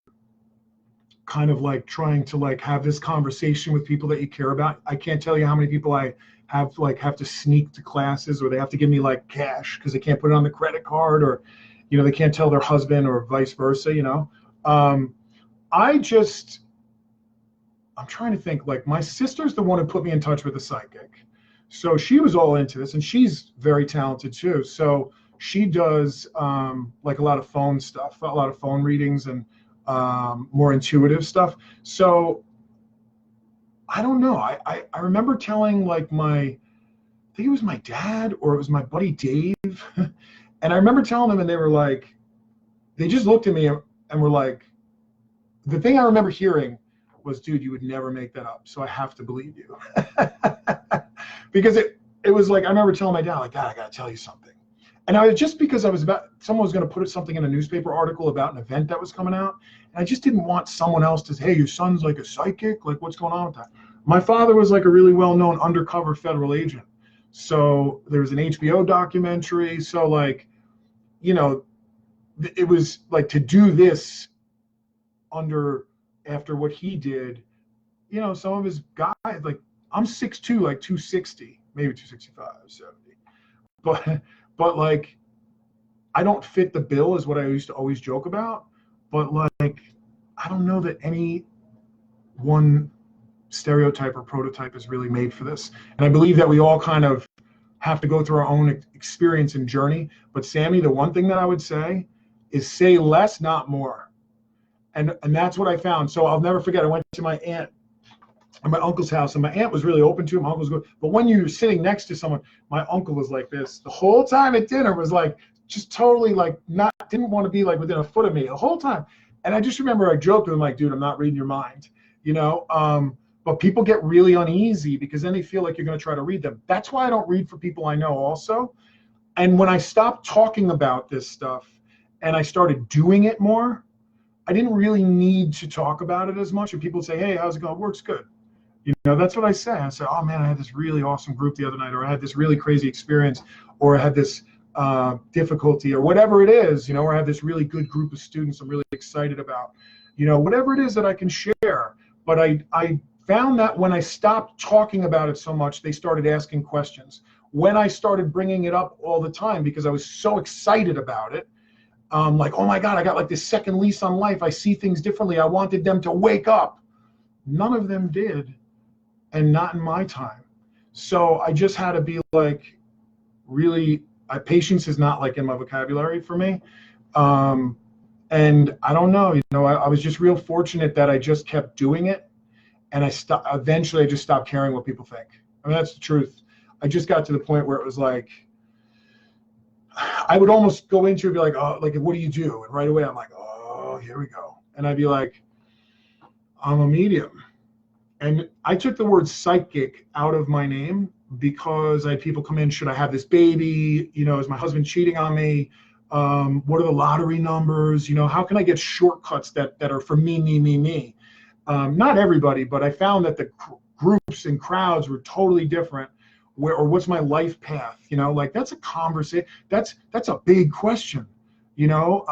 kind of like trying to like have this conversation with people that you care about, I can't tell you how many people I have to sneak to classes, or they have to give me like cash because they can't put it on the credit card, or you know, they can't tell their husband, or vice versa, you know. I'm trying to think, like my sister's the one who put me in touch with a psychic. So she was all into this and she's very talented too. So she does like a lot of phone stuff, a lot of phone readings and more intuitive stuff. So I don't know. I remember telling like I think it was my dad or it was my buddy Dave. And I remember telling them and they were like, they just looked at me and were like, the thing I remember hearing was, dude, you would never make that up. So I have to believe you. Because it was like, I remember telling my dad, like, God, I got to tell you something. And just because someone was going to put something in a newspaper article about an event that was coming out. And I just didn't want someone else to say, hey, your son's like a psychic. Like, what's going on with that? My father was like a really well-known undercover federal agent. So there was an HBO documentary. So like, you know, it was like to do this after what he did, you know, some of his guys, like I'm 6'2", like 260, maybe 265, 70. But like, I don't fit the bill is what I used to always joke about. But like, I don't know that any one stereotype or prototype is really made for this. And I believe that we all kind of have to go through our own experience and journey. But Sammy, the one thing that I would say is say less, not more. And that's what I found. So I'll never forget, I went to my aunt and my uncle's house, and my aunt was really open to him. My uncle was good. But when you're sitting next to someone, my uncle was like this. The whole time at dinner was like, just totally like didn't want to be like within a foot of me the whole time. And I just remember I joked with him like, dude, I'm not reading your mind, you know? But people get really uneasy because then they feel like you're going to try to read them. That's why I don't read for people I know also. And when I stopped talking about this stuff and I started doing it more, I didn't really need to talk about it as much. And people say, hey, how's it going? Works good. You know, that's what I say. I say, oh man, I had this really awesome group the other night, or I had this really crazy experience, or I had this difficulty, or whatever it is, you know, or I have this really good group of students I'm really excited about, you know, whatever it is that I can share. But I found that when I stopped talking about it so much, they started asking questions. When I started bringing it up all the time because I was so excited about it, like, oh my God, I got like this second lease on life. I see things differently. I wanted them to wake up. None of them did, and not in my time. So I just had to be like, really, patience is not like in my vocabulary for me. And I don't know, you know, I was just real fortunate that I just kept doing it. And eventually I just stopped caring what people think. I mean, that's the truth. I just got to the point where it was like, I would almost go into it and be like, oh, like, what do you do? And right away I'm like, oh, here we go. And I'd be like, I'm a medium. And I took the word psychic out of my name because I had people come in, should I have this baby? You know, is my husband cheating on me? What are the lottery numbers? You know, how can I get shortcuts that are for me? Not everybody, but I found that the groups and crowds were totally different. Or what's my life path? You know, like that's a conversation. That's a big question. You know,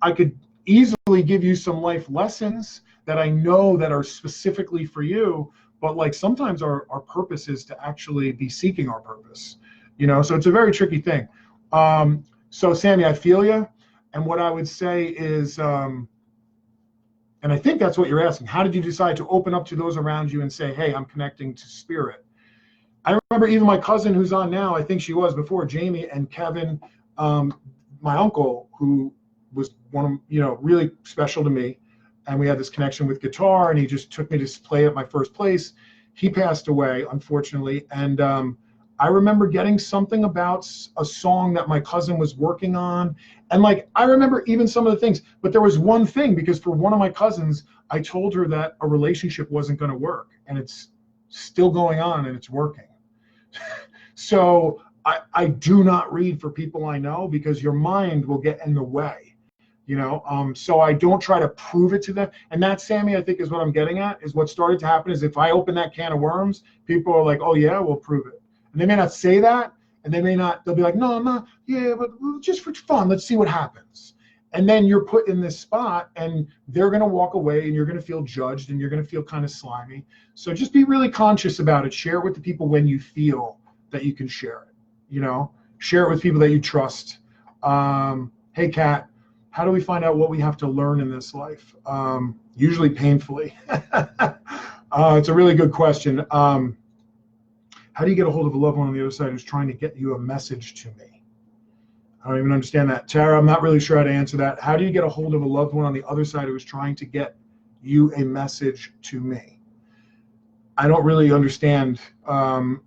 I could easily give you some life lessons that I know that are specifically for you, but like sometimes our purpose is to actually be seeking our purpose, you know, so it's a very tricky thing. So Sammy, I feel you. And what I would say is, and I think that's what you're asking, how did you decide to open up to those around you and say, hey, I'm connecting to spirit? I remember even my cousin who's on now, I think she was before, Jamie and Kevin, my uncle, who was one of, you know, really special to me. And we had this connection with guitar, and he just took me to play at my first place. He passed away, unfortunately. And I remember getting something about a song that my cousin was working on. And like, I remember even some of the things, but there was one thing, because for one of my cousins, I told her that a relationship wasn't going to work, and it's still going on and it's working. So I do not read for people I know, because your mind will get in the way. You know, so I don't try to prove it to them. And that, Sammy, I think is what I'm getting at, is what started to happen is if I open that can of worms, people are like, oh yeah, we'll prove it. And they may not say that, and they may not, they'll be like, no, I'm not, yeah, but just for fun, let's see what happens. And then you're put in this spot, and they're going to walk away, and you're going to feel judged, and you're going to feel kind of slimy. So just be really conscious about it. Share it with the people when you feel that you can share it, you know, share it with people that you trust. Hey, Kat, how do we find out what we have to learn in this life? Usually painfully. It's a really good question. How do you get a hold of a loved one on the other side who's trying to get you a message to me? I don't even understand that. Tara, I'm not really sure how to answer that. How do you get a hold of a loved one on the other side who is trying to get you a message to me? I don't really understand. I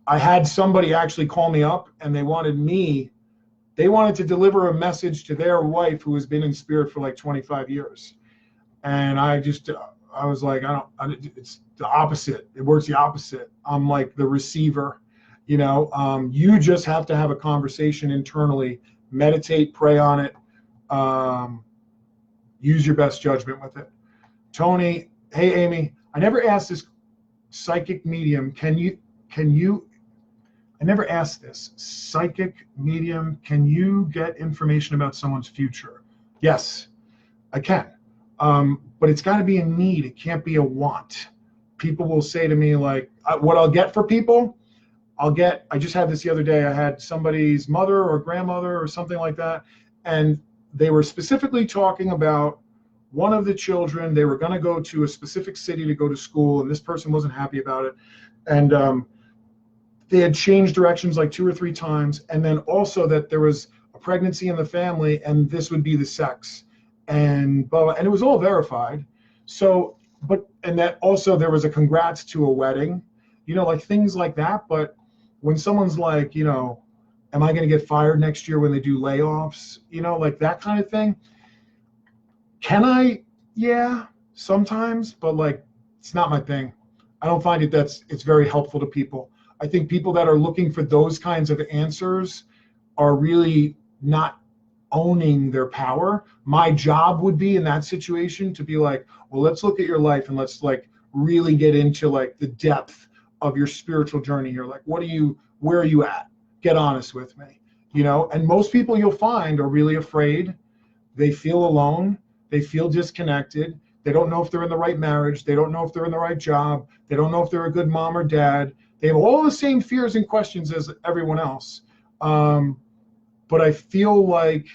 had somebody actually call me up, and they wanted to deliver a message to their wife who has been in spirit for like 25 years. And I was like, it's the opposite. It works the opposite. I'm like the receiver, you know. You just have to have a conversation internally, meditate, pray on it, use your best judgment with it. Tony, hey, Amy, I never asked this psychic medium, I never asked this. Psychic medium, can you get information about someone's future? Yes, I can. But it's got to be a need. It can't be a want. People will say to me, like, what I'll get for people, I just had this the other day. I had somebody's mother or grandmother or something like that. And they were specifically talking about one of the children. They were going to go to a specific city to go to school, and this person wasn't happy about it. And they had changed directions like 2 or 3 times, and then also that there was a pregnancy in the family, and this would be the sex, and blah, blah, and it was all verified. So, and that also there was a congrats to a wedding, you know, like things like that. But when someone's like, you know, am I going to get fired next year when they do layoffs, you know, like that kind of thing. Can I? Yeah, sometimes, but like, it's not my thing. I don't find it's very helpful to people. I think people that are looking for those kinds of answers are really not owning their power. My job would be in that situation to be like, well, let's look at your life and let's like really get into like the depth of your spiritual journey here. Like, where are you at? Get honest with me, you know? And most people you'll find are really afraid. They feel alone. They feel disconnected. They don't know if they're in the right marriage. They don't know if they're in the right job. They don't know if they're a good mom or dad. They have all the same fears and questions as everyone else. But I feel like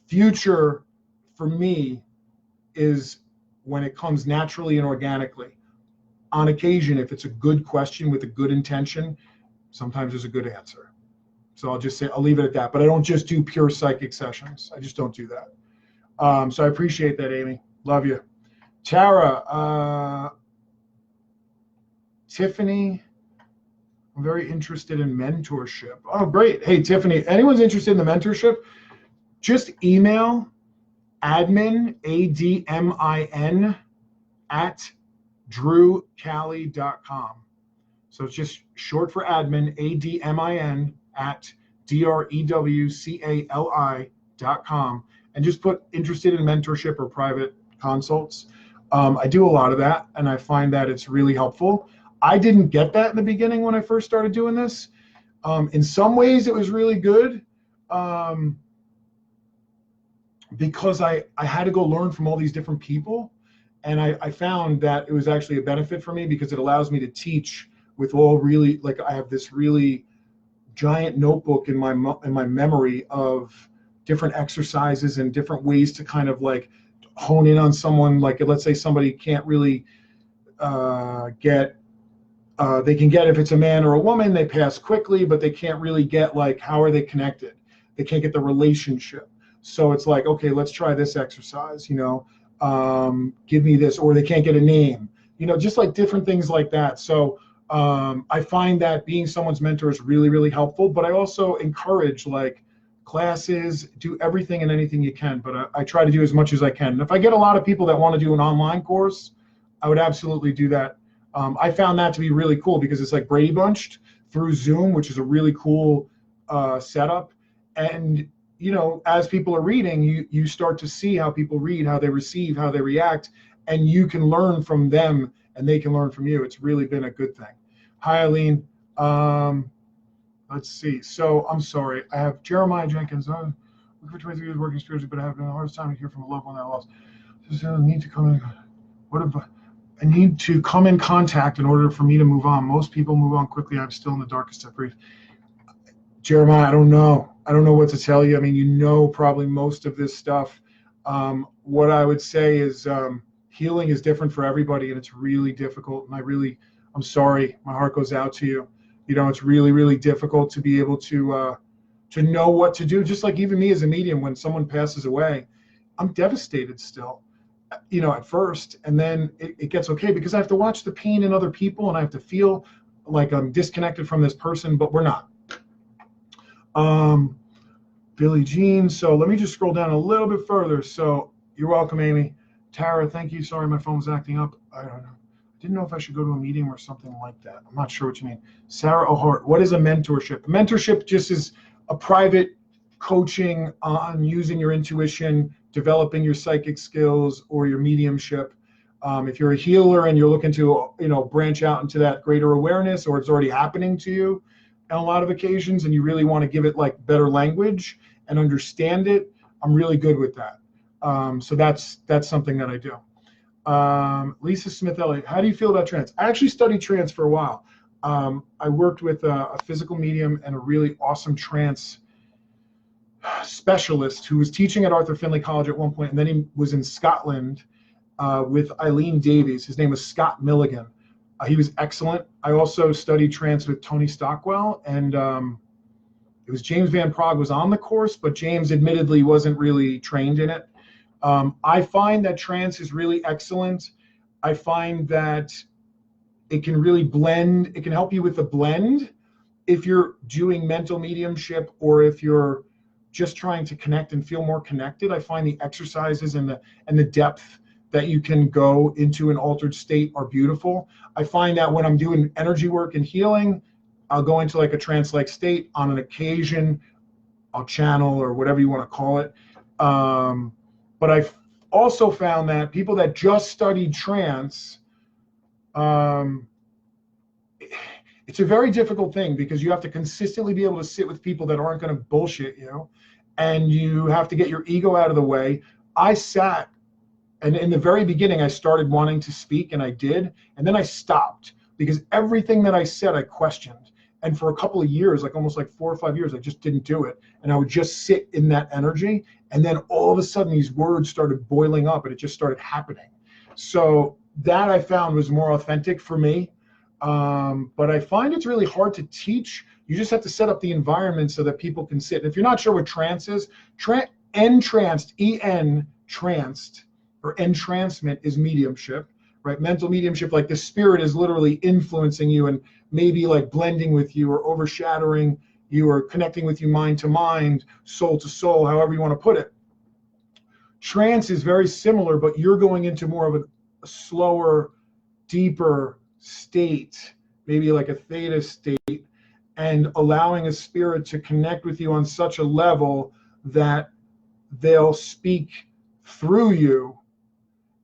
future for me is when it comes naturally and organically. On occasion, if it's a good question with a good intention, sometimes there's a good answer. So I'll leave it at that. But I don't just do pure psychic sessions. I just don't do that. So I appreciate that, Amy. Love you. Tara, Tiffany, I'm very interested in mentorship. Oh, great. Hey, Tiffany, anyone's interested in the mentorship, just email admin, ADMIN, at drewcali.com. So it's just short for admin, ADMIN, at DREWCALI.com. And just put interested in mentorship or private consults. I do a lot of that, and I find that it's really helpful. I didn't get that in the beginning when I first started doing this. In some ways, it was really good because I had to go learn from all these different people. And I found that it was actually a benefit for me because it allows me to teach with all really, like I have this really giant notebook in my memory of different exercises and different ways to kind of like hone in on someone. Like let's say somebody can't really get, they can get if it's a man or a woman, they pass quickly, but they can't really get like, how are they connected? They can't get the relationship. So it's like, okay, let's try this exercise, you know, give me this, or they can't get a name, you know, just like different things like that. So I find that being someone's mentor is really, really helpful, but I also encourage like classes, do everything and anything you can, but I try to do as much as I can. And if I get a lot of people that want to do an online course, I would absolutely do that. I found that to be really cool because it's like Brady Bunched through Zoom, which is a really cool setup. And, you know, as people are reading, you start to see how people read, how they receive, how they react, and you can learn from them and they can learn from you. It's really been a good thing. Hi, Eileen. Let's see. So I'm sorry. I have Jeremiah Jenkins. For 23 years working spiritually, but I have the hardest time to hear from a loved one that I lost. Just need to come in. What if I need to come in contact in order for me to move on? Most people move on quickly. I'm still in the darkest of grief. Jeremiah, I don't know. I don't know what to tell you. I mean, you know probably most of this stuff. What I would say is healing is different for everybody, and it's really difficult. And I'm sorry. My heart goes out to you. You know, it's really, really difficult to be able to know what to do. Just like even me as a medium, when someone passes away, I'm devastated still, you know, at first, and then it gets okay because I have to watch the pain in other people and I have to feel like I'm disconnected from this person, but we're not. Billie Jean. So let me just scroll down a little bit further. So you're welcome, Amy. Tara, thank you. Sorry, my phone was acting up. I don't know. Didn't know if I should go to a meeting or something like that. I'm not sure what you mean. Sarah O'Hart, what is a mentorship? A mentorship just is a private coaching on using your intuition, developing your psychic skills or your mediumship. If you're a healer and you're looking to, you know, branch out into that greater awareness, or it's already happening to you on a lot of occasions and you really want to give it like better language and understand it, I'm really good with that. So that's something that I do. Lisa Smith Elliott, how do you feel about trance? I actually studied trance for a while. I worked with a physical medium and a really awesome trance specialist who was teaching at Arthur Findlay College at one point, and then he was in Scotland with Eileen Davies. His name was Scott Milligan. He was excellent. I also studied trance with Tony Stockwell, and it was James Van Praagh was on the course, but James admittedly wasn't really trained in it. I find that trance is really excellent. I find that it can really blend. It can help you with the blend if you're doing mental mediumship or if you're just trying to connect and feel more connected. I find the exercises and the depth that you can go into an altered state are beautiful. I find that when I'm doing energy work and healing, I'll go into like a trance-like state. On an occasion, I'll channel or whatever you want to call it. But I've also found that people that just studied trance, it's a very difficult thing because you have to consistently be able to sit with people that aren't going to bullshit you, and you have to get your ego out of the way. I sat, and in the very beginning, I started wanting to speak, and I did, and then I stopped because everything that I said, I questioned. And for a couple of years, like almost like 4 or 5 years, I just didn't do it. And I would just sit in that energy. And then all of a sudden, these words started boiling up and it just started happening. So that I found was more authentic for me. But I find it's really hard to teach. You just have to set up the environment so that people can sit. And if you're not sure what trance is, entranced, E-N, tranced, or entrancement is mediumship. right? Mental mediumship, like the spirit is literally influencing you and maybe like blending with you or overshadowing you or connecting with you mind to mind, soul to soul, however you want to put it. Trance is very similar, but you're going into more of a slower, deeper state, maybe like a theta state, and allowing a spirit to connect with you on such a level that they'll speak through you.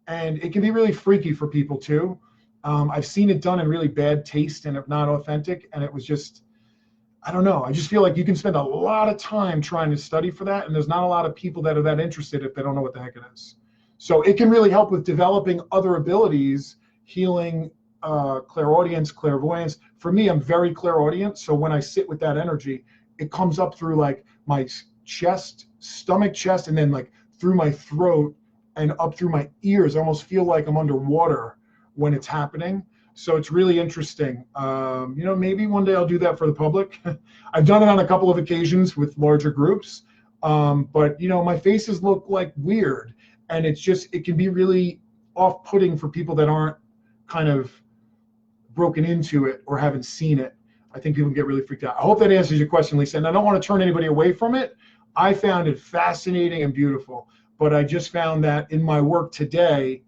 And it can be really freaky for people too. I've seen it done in really bad taste and not authentic. And it was just, I don't know. I just feel like you can spend a lot of time trying to study for that. And there's not a lot of people that are that interested if they don't know what the heck it is. So it can really help with developing other abilities, healing, clairaudience, clairvoyance. For me, I'm very clairaudient. So when I sit with that energy, it comes up through like my chest, stomach, chest, and then like through my throat and up through my ears. I almost feel like I'm underwater when it's happening. So it's really interesting. Maybe one day I'll do that for the public. I've done it on a couple of occasions with larger groups. But my faces look like weird. And it can be really off-putting for people that aren't kind of broken into it or haven't seen it. I think people can get really freaked out. I hope that answers your question, Lisa. And I don't want to turn anybody away from it. I found it fascinating and beautiful. But I just found that in my work today,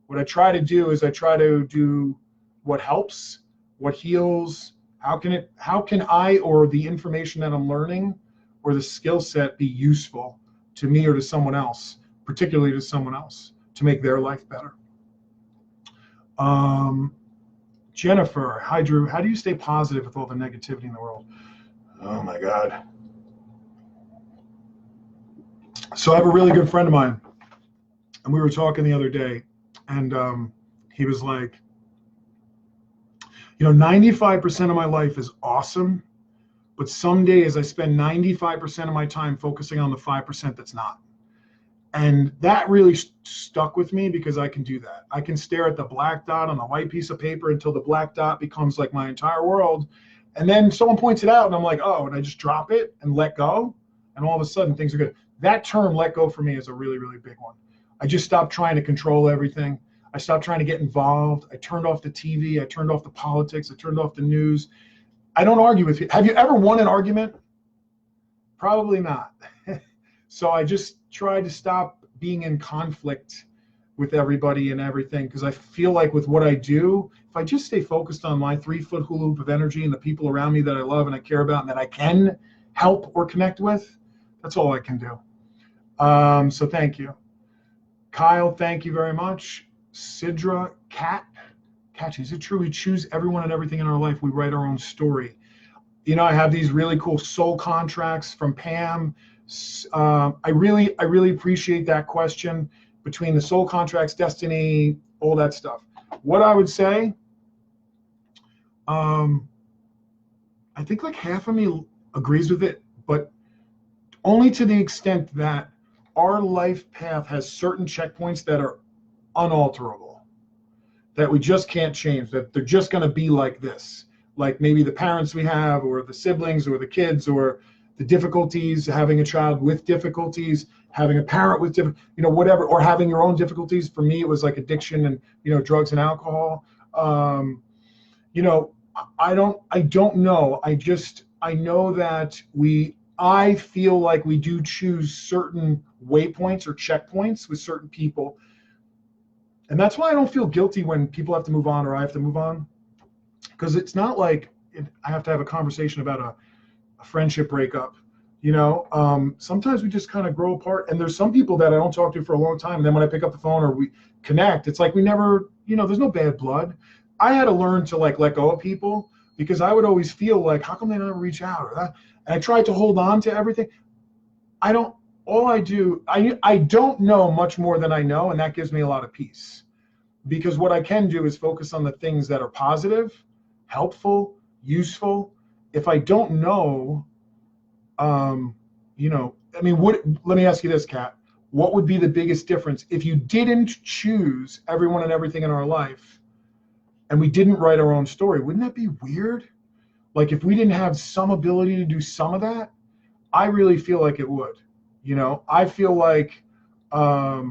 what I try to do is I try to do what helps, what heals. How can I or the information that I'm learning or the skill set be useful to me or to someone else, particularly to someone else, to make their life better? Jennifer, hi Drew, how do you stay positive with all the negativity in the world? Oh my God. So I have a really good friend of mine, and we were talking the other day, and he was like, 95% of my life is awesome, but some days I spend 95% of my time focusing on the 5% that's not. And that really stuck with me because I can do that. I can stare at the black dot on the white piece of paper until the black dot becomes like my entire world. And then someone points it out and I'm like, oh, and I just drop it and let go. And all of a sudden things are good. That term, let go, for me is a really, really big one. I just stopped trying to control everything. I stopped trying to get involved. I turned off the TV. I turned off the politics. I turned off the news. I don't argue with you. Have you ever won an argument? Probably not. So I just tried to stop being in conflict with everybody and everything, because I feel like with what I do, if I just stay focused on my 3-foot hula hoop of energy and the people around me that I love and I care about and that I can help or connect with, that's all I can do. So thank you. Kyle, thank you very much. Sidra, Catchy, is it true we choose everyone and everything in our life? We write our own story. I have these really cool soul contracts from Pam. I really appreciate that question between the soul contracts, destiny, all that stuff. What I would say, I think like half of me agrees with it, but only to the extent that our life path has certain checkpoints that are unalterable, that we just can't change, that they're just going to be like this. Like maybe the parents we have, or the siblings, or the kids, or the difficulties, having a child with difficulties, having a parent with whatever, or having your own difficulties. For me, it was like addiction and, drugs and alcohol. I don't know. I know that I feel like we do choose certain waypoints or checkpoints with certain people. And that's why I don't feel guilty when people have to move on or I have to move on. Because it's not like I have to have a conversation about a friendship breakup. Sometimes we just kind of grow apart. And there's some people that I don't talk to for a long time. And then when I pick up the phone or we connect, it's like we never, there's no bad blood. I had to learn to like let go of people, because I would always feel like, how come they never reach out or that? And I tried to hold on to everything. I don't know much more than I know, and that gives me a lot of peace. Because what I can do is focus on the things that are positive, helpful, useful. If I don't know, let me ask you this, Kat. What would be the biggest difference if you didn't choose everyone and everything in our life and we didn't write our own story? Wouldn't that be weird? Like if we didn't have some ability to do some of that, I really feel like it would. I feel like I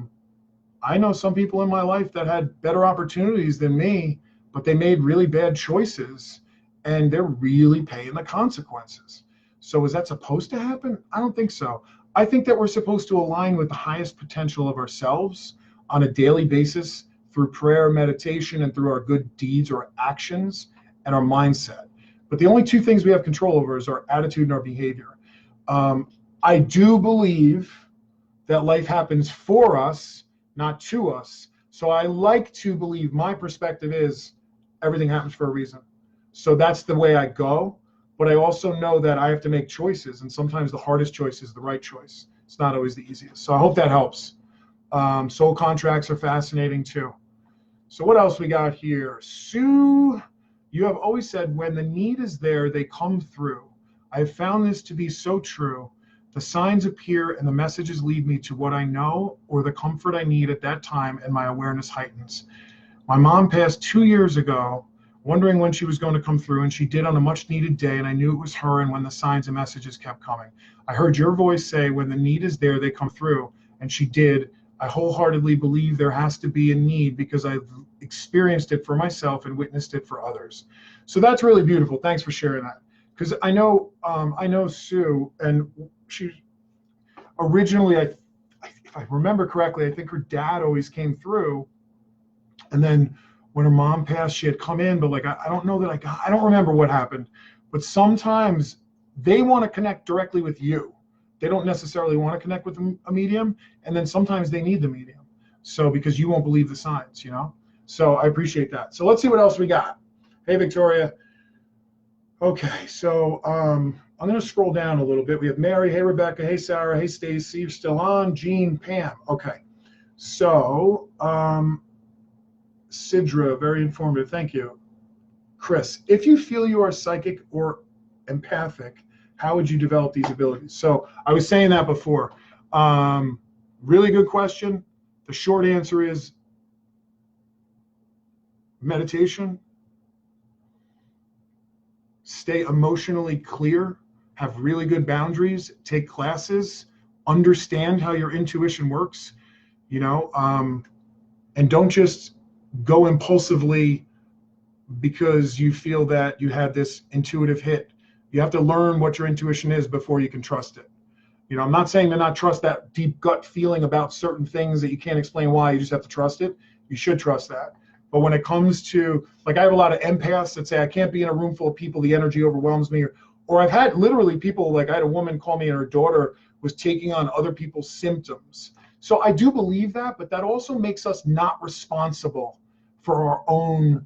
I know some people in my life that had better opportunities than me, but they made really bad choices and they're really paying the consequences. So is that supposed to happen? I don't think so. I think that we're supposed to align with the highest potential of ourselves on a daily basis through prayer, meditation, and through our good deeds or actions and our mindset. But the only two things we have control over is our attitude and our behavior. I do believe that life happens for us, not to us. So I like to believe, my perspective is everything happens for a reason. So that's the way I go. But I also know that I have to make choices, and sometimes the hardest choice is the right choice. It's not always the easiest. So I hope that helps. Soul contracts are fascinating too. So what else we got here? Sue, you have always said when the need is there, they come through. I have found this to be so true. The signs appear and the messages lead me to what I know or the comfort I need at that time, and my awareness heightens. My mom passed 2 years ago, wondering when she was going to come through, and she did on a much needed day, and I knew it was her, and when the signs and messages kept coming. I heard your voice say, when the need is there, they come through, and she did. I wholeheartedly believe there has to be a need because I've experienced it for myself and witnessed it for others. So that's really beautiful. Thanks for sharing that. Because I know Sue, and she originally, if I remember correctly, I think her dad always came through, and then when her mom passed, she had come in, but like I don't know that I don't remember what happened. But sometimes they want to connect directly with you. They don't necessarily want to connect with a medium, and then sometimes they need the medium. So because you won't believe the signs, you know. So I appreciate that. So let's see what else we got. Hey, Victoria. Okay, so I'm going to scroll down a little bit. We have Mary. Hey, Rebecca. Hey, Sarah. Hey, Stacy. You're still on. Jean, Pam. Okay. So Sidra, very informative. Thank you. Chris, if you feel you are psychic or empathic, how would you develop these abilities? So I was saying that before. Really good question. The short answer is meditation. Stay emotionally clear, have really good boundaries, take classes, understand how your intuition works, you know, and don't just go impulsively because you feel that you had this intuitive hit. You have to learn what your intuition is before you can trust it. You know, I'm not saying to not trust that deep gut feeling about certain things that you can't explain why, you just have to trust it. You should trust that. But when it comes to, like, I have a lot of empaths that say, I can't be in a room full of people, the energy overwhelms me. Or I've had literally people, like I had a woman call me and her daughter was taking on other people's symptoms. So I do believe that, but that also makes us not responsible for our own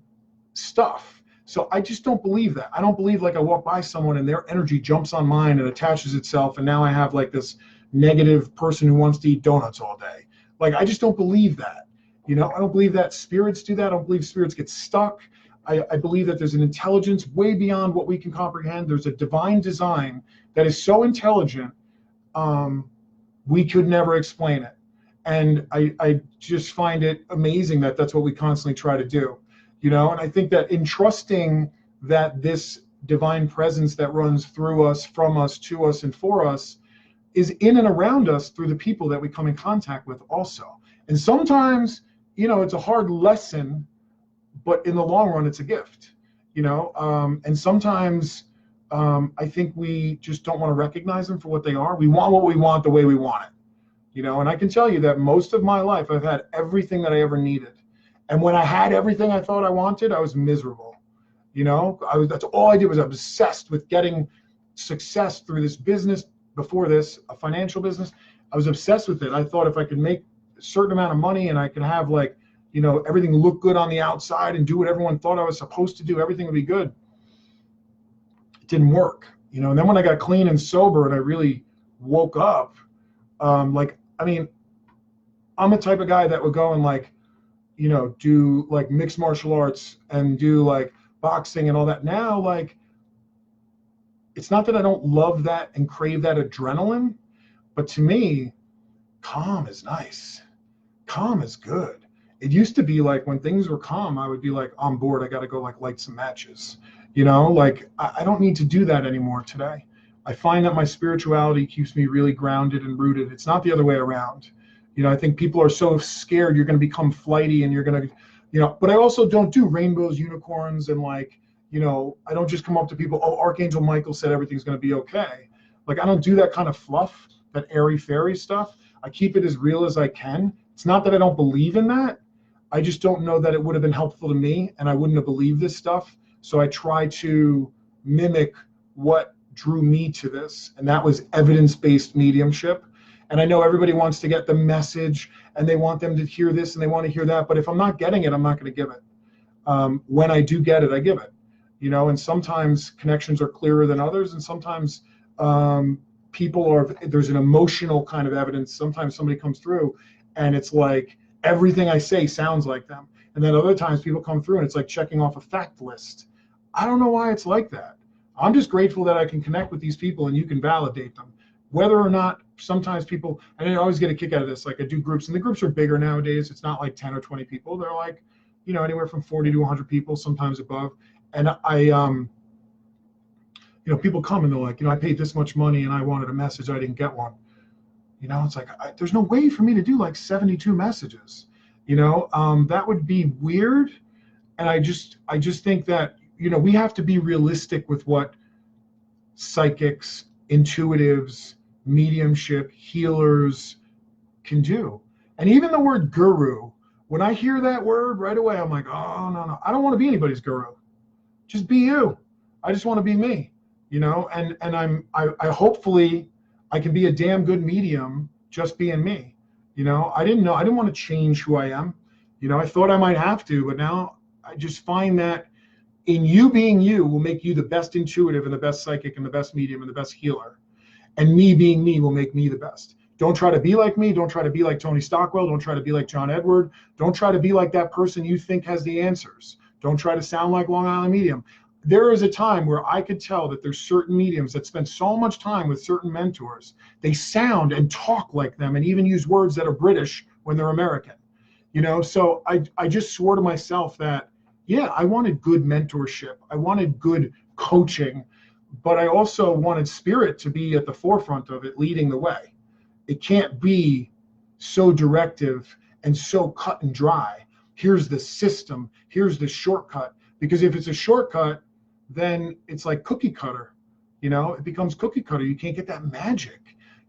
stuff. So I just don't believe that. I don't believe like I walk by someone and their energy jumps on mine and attaches itself, and now I have like this negative person who wants to eat donuts all day. Like, I just don't believe that. You know, I don't believe that spirits do that. I don't believe spirits get stuck. I believe that there's an intelligence way beyond what we can comprehend. There's a divine design that is so intelligent, we could never explain it. And I just find it amazing that that's what we constantly try to do. You know, and I think that in trusting that this divine presence that runs through us, from us, to us, and for us is in and around us through the people that we come in contact with also. And sometimes, you know, it's a hard lesson, but in the long run, it's a gift, you know. And sometimes I think we just don't want to recognize them for what they are. We want what we want the way we want it, you know. And I can tell you that most of my life, I've had everything that I ever needed. And when I had everything I thought I wanted, I was miserable. You know, that's all I did, was I was obsessed with getting success through this business. Before this, a financial business, I was obsessed with it. I thought if I could make a certain amount of money and I could have, like, you know, everything look good on the outside and do what everyone thought I was supposed to do, everything would be good. It didn't work, you know. And then when I got clean and sober and I really woke up, like, I mean, I'm the type of guy that would go and, like, you know, do like mixed martial arts and do like boxing and all that. Now, like, it's not that I don't love that and crave that adrenaline, but to me, calm is nice. Calm is good. It used to be like when things were calm, I would be like, I'm bored, I got to go like light some matches. You know, like I don't need to do that anymore today. I find that my spirituality keeps me really grounded and rooted. It's not the other way around. You know, I think people are so scared you're going to become flighty and you're going to, you know, but I also don't do rainbows, unicorns, and like, you know, I don't just come up to people, oh, Archangel Michael said everything's going to be okay. Like, I don't do that kind of fluff, that airy fairy stuff. I keep it as real as I can. It's not that I don't believe in that. I just don't know that it would have been helpful to me, and I wouldn't have believed this stuff. So I try to mimic what drew me to this, and that was evidence-based mediumship. And I know everybody wants to get the message, and they want them to hear this, and they want to hear that. But if I'm not getting it, I'm not going to give it. When I do get it, I give it. You know, and sometimes connections are clearer than others, and sometimes there's an emotional kind of evidence. Sometimes somebody comes through, and it's like everything I say sounds like them. And then other times people come through, and it's like checking off a fact list. I don't know why it's like that. I'm just grateful that I can connect with these people, and you can validate them. Whether or not sometimes people, and I always get a kick out of this, like I do groups, and the groups are bigger nowadays. It's not like 10 or 20 people. They're like, you know, anywhere from 40 to 100 people, sometimes above. And you know, people come and they're like, you know, I paid this much money and I wanted a message, I didn't get one. You know, it's like, there's no way for me to do like 72 messages. You know, that would be weird. And I just think that, you know, we have to be realistic with what psychics, intuitives, mediumship, healers can do. And even the word guru, when I hear that word right away, I'm like, oh, no, I don't want to be anybody's guru. Just be you. I just want to be me, you know, and I hopefully I can be a damn good medium just being me. You know, I didn't want to change who I am. You know, I thought I might have to, but now I just find that in you being you will make you the best intuitive and the best psychic and the best medium and the best healer. And me being me will make me the best. Don't try to be like me. Don't try to be like Tony Stockwell. Don't try to be like John Edward. Don't try to be like that person you think has the answers. Don't try to sound like Long Island Medium. There is a time where I could tell that there's certain mediums that spend so much time with certain mentors. They sound and talk like them and even use words that are British when they're American. You know, so I just swore to myself that, yeah, I wanted good mentorship. I wanted good coaching, but I also wanted spirit to be at the forefront of it, leading the way. It can't be so directive and so cut and dry. Here's the system, here's the shortcut. Because if it's a shortcut, then it's like cookie cutter. You know, it becomes cookie cutter. You can't get that magic.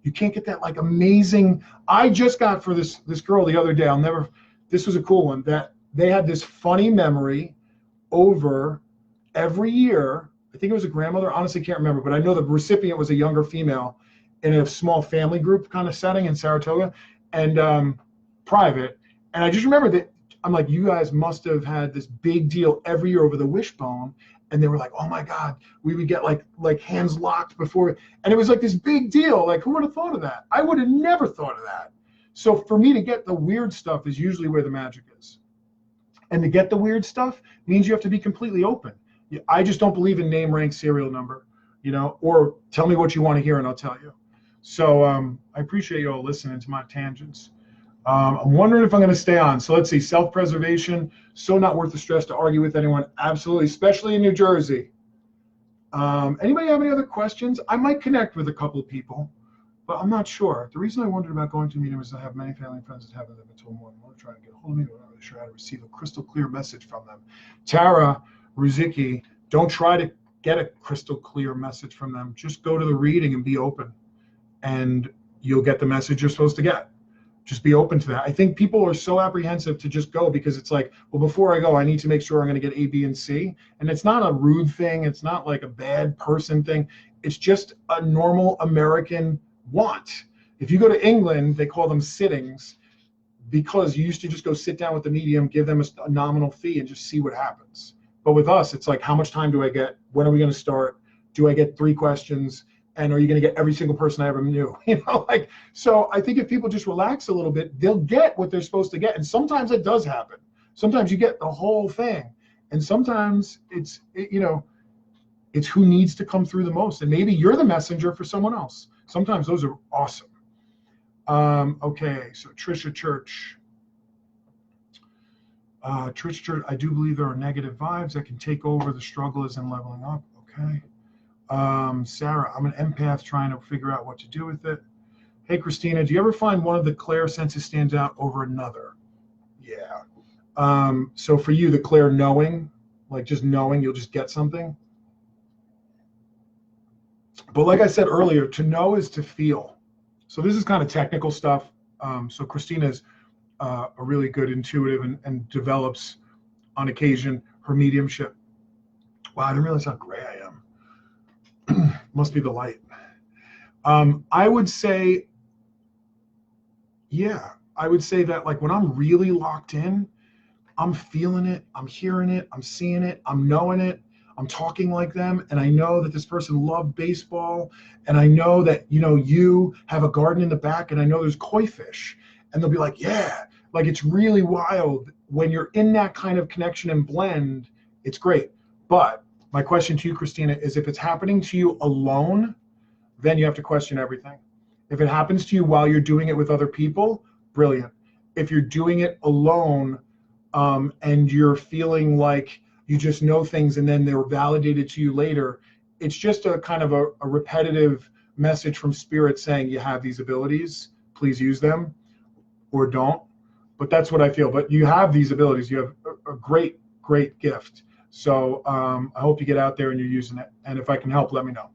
You can't get that like amazing. I just got for this girl the other day, this was a cool one, that they had this funny memory over every year. I think it was a grandmother, honestly can't remember, but I know the recipient was a younger female in a small family group kind of setting in Saratoga, and private. And I just remember that I'm like, you guys must have had this big deal every year over the wishbone. And they were like, oh my God, we would get like hands locked before. And it was like this big deal. Like, who would have thought of that? I would have never thought of that. So for me to get the weird stuff is usually where the magic is. And to get the weird stuff means you have to be completely open. I just don't believe in name, rank, serial number, you know, or tell me what you want to hear and I'll tell you. So I appreciate you all listening to my tangents. I'm wondering if I'm going to stay on. So let's see, self-preservation, so not worth the stress to argue with anyone. Absolutely, especially in New Jersey. Anybody have any other questions? I might connect with a couple of people, but I'm not sure. The reason I wondered about going to a medium is I have many family and friends that haven't been told more than one, trying to get a hold of me, but I'm not really sure how to receive a crystal clear message from them. Tara Ruzicki, don't try to get a crystal clear message from them. Just go to the reading and be open, and you'll get the message you're supposed to get. Just be open to that. I think people are so apprehensive to just go because it's like, well, before I go, I need to make sure I'm going to get A, B, and C. And it's not a rude thing. It's not like a bad person thing. It's just a normal American want. If you go to England, they call them sittings because you used to just go sit down with the medium, give them a nominal fee and just see what happens. But with us, it's like, how much time do I get? When are we going to start? Do I get 3 questions? And are you going to get every single person I ever knew? You know, like, so I think if people just relax a little bit, they'll get what they're supposed to get. And sometimes it does happen. Sometimes you get the whole thing. And sometimes it's who needs to come through the most. And maybe you're the messenger for someone else. Sometimes those are awesome. Okay, so Trisha Church. Trisha Church, I do believe there are negative vibes that can take over. The struggle is in leveling up. Okay. Sarah, I'm an empath trying to figure out what to do with it. Hey, Christina, do you ever find one of the clair senses stands out over another? Yeah. So for you, the clair knowing, like just knowing you'll just get something. But like I said earlier, to know is to feel. So this is kind of technical stuff. So Christina's a really good intuitive and develops on occasion her mediumship. Wow, I didn't realize how gray I am. Must be the light. I would say, yeah, I would say that like when I'm really locked in, I'm feeling it, I'm hearing it, I'm seeing it, I'm knowing it, I'm talking like them, and I know that this person loved baseball, and I know that, you know, you have a garden in the back, and I know there's koi fish, and they'll be like, yeah, like it's really wild. When you're in that kind of connection and blend, it's great. But my question to you, Christina, is if it's happening to you alone, then you have to question everything. If it happens to you while you're doing it with other people, brilliant. If you're doing it alone, and you're feeling like you just know things and then they're validated to you later, it's just a kind of a repetitive message from spirit saying you have these abilities, please use them or don't. But that's what I feel. But you have these abilities. You have a great, great gift. So I hope you get out there and you're using it. And if I can help, let me know.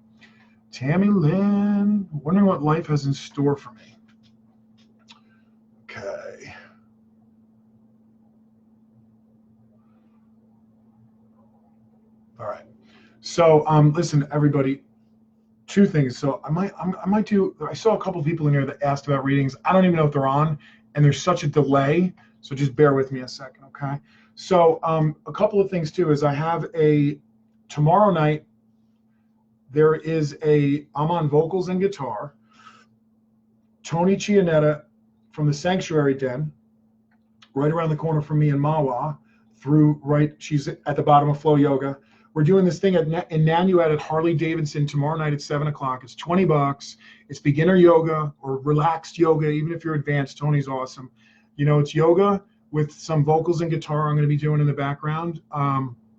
Tammy Lynn, wondering what life has in store for me. Okay. All right. So listen, everybody, two things. So I might do, I saw a couple of people in here that asked about readings. I don't even know if they're on, and there's such a delay. So just bear with me a second, okay? So a couple of things too is I have tomorrow night, there is I'm on vocals and guitar. Tony Chianetta from the Sanctuary Den, right around the corner from me in Mawa, she's at the bottom of Flow Yoga. We're doing this thing in Nanuet at Harley Davidson tomorrow night at 7 o'clock. It's $20. It's beginner yoga or relaxed yoga. Even if you're advanced, Tony's awesome. You know, it's yoga with some vocals and guitar I'm going to be doing in the background.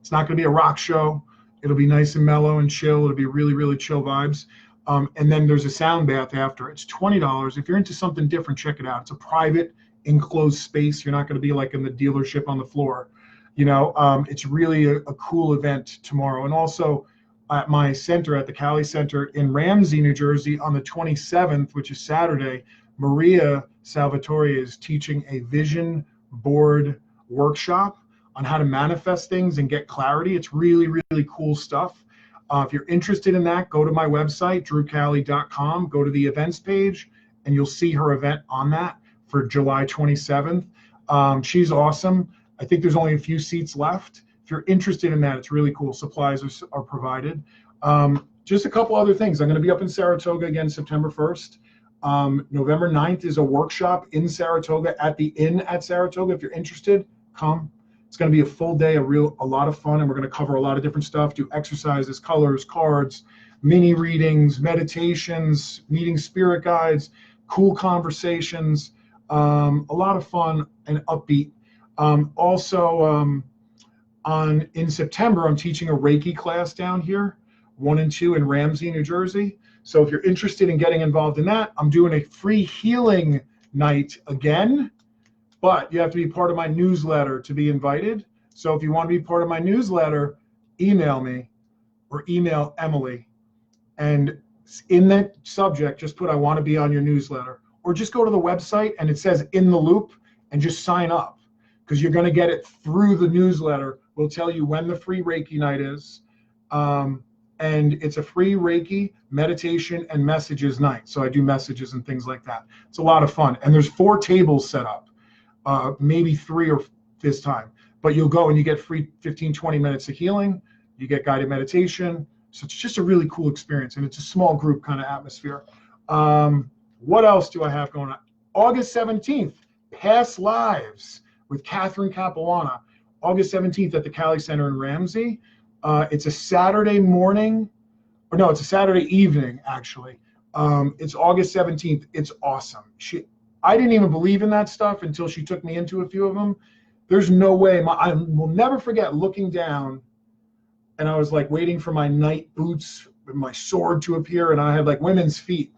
It's not going to be a rock show. It'll be nice and mellow and chill. It'll be really, really chill vibes. And then there's a sound bath after. It's $20. If you're into something different, check it out. It's a private, enclosed space. You're not going to be like in the dealership on the floor. You know, it's really a cool event tomorrow. And also at my center, at the Cali Center in Ramsey, New Jersey, on the 27th, which is Saturday, Maria Salvatore is teaching a vision board workshop on how to manifest things and get clarity. It's really, really cool stuff. If you're interested in that, go to my website, drewcali.com, go to the events page, and you'll see her event on that for July 27th. She's awesome. I think there's only a few seats left. If you're interested in that, it's really cool. Supplies are provided. Just a couple other things. I'm going to be up in Saratoga again September 1st. November 9th is a workshop in Saratoga at the Inn at Saratoga. If you're interested, come. It's going to be a full day, a lot of fun, and we're going to cover a lot of different stuff, do exercises, colors, cards, mini readings, meditations, meeting spirit guides, cool conversations, a lot of fun and upbeat. In September, I'm teaching a Reiki class down here, 1 and 2 in Ramsey, New Jersey. So if you're interested in getting involved in that, I'm doing a free healing night again, but you have to be part of my newsletter to be invited. So if you want to be part of my newsletter, email me or email Emily. And in that subject, just put, I want to be on your newsletter, or just go to the website and it says in the loop and just sign up, because you're going to get it through the newsletter. We'll tell you when the free Reiki night is. And it's a free Reiki meditation and messages night. So I do messages and things like that. It's a lot of fun. And there's 4 tables set up, maybe 3 or this time. But you'll go and you get free 15, 20 minutes of healing. You get guided meditation. So it's just a really cool experience. And it's a small group kind of atmosphere. What else do I have going on? August 17th, Past Lives with Catherine Capuana. August 17th at the Cali Center in Ramsey. It's a Saturday morning, or no, it's a Saturday evening, actually. It's August 17th. It's awesome. I didn't even believe in that stuff until she took me into a few of them. There's no way. I will never forget looking down, and I was like waiting for my night boots and my sword to appear, and I had like women's feet.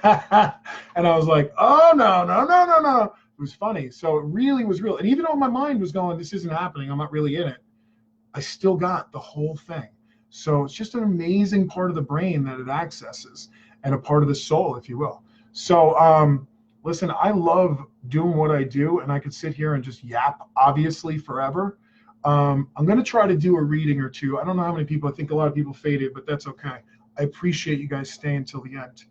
And I was like, oh, no, no, no, no, no. It was funny. So it really was real. And even though my mind was going, this isn't happening, I'm not really in it, I still got the whole thing. So it's just an amazing part of the brain that it accesses, and a part of the soul, if you will. So listen, I love doing what I do, and I could sit here and just yap, obviously, forever. I'm going to try to do a reading or two. I don't know how many people. I think a lot of people faded, but that's okay. I appreciate you guys staying till the end.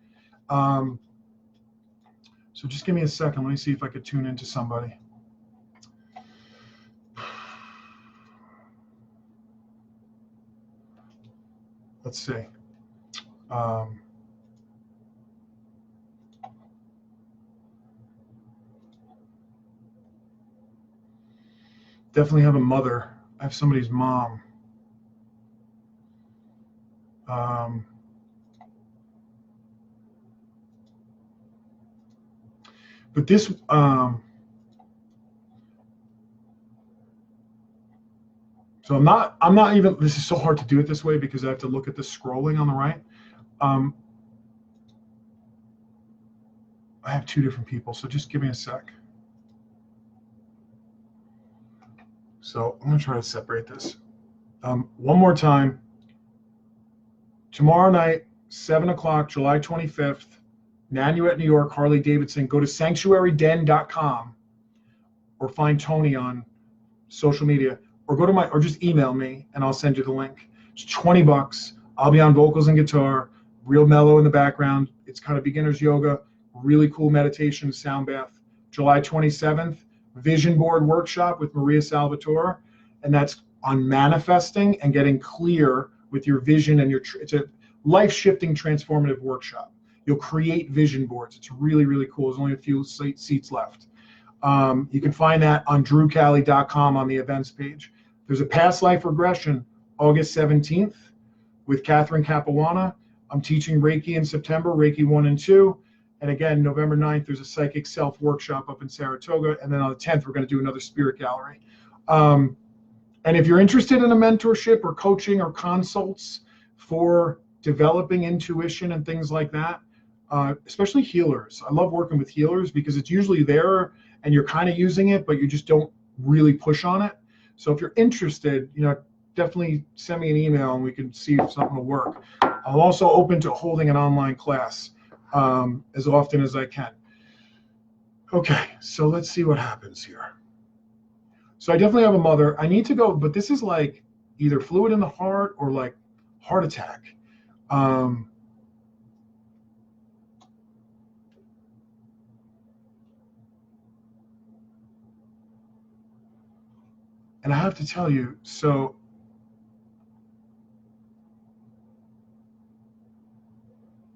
So just give me a second. Let me see if I could tune into somebody. Let's see. Definitely have a mother. I have somebody's mom. But this, so I'm not even, this is so hard to do it this way because I have to look at the scrolling on the right. I have two different people, so just give me a sec. So I'm going to try to separate this. One more time. Tomorrow night, 7 o'clock, July 25th, Nanuet, New York, Harley Davidson. Go to sanctuaryden.com or find Tony on social media, or go to or just email me and I'll send you the link. It's $20. I'll be on vocals and guitar, real mellow in the background. It's kind of beginner's yoga, really cool meditation, sound bath. July 27th, vision board workshop with Maria Salvatore, and that's on manifesting and getting clear with your vision and it's a life-shifting transformative workshop. You'll create vision boards. It's really, really cool. There's only a few seats left. You can find that on drewcali.com on the events page. There's a past life regression August 17th with Catherine Capuana. I'm teaching Reiki in September, Reiki 1 and 2. And again, November 9th, there's a psychic self workshop up in Saratoga. And then on the 10th, we're going to do another spirit gallery. And if you're interested in a mentorship or coaching or consults for developing intuition and things like that, especially healers. I love working with healers because it's usually there and you're kind of using it, but you just don't really push on it. So if you're interested, definitely send me an email and we can see if something will work. I'm also open to holding an online class as often as I can. Okay, so let's see what happens here. So I definitely have a mother. I need to go, but this is like either fluid in the heart or like heart attack. And I have to tell you, so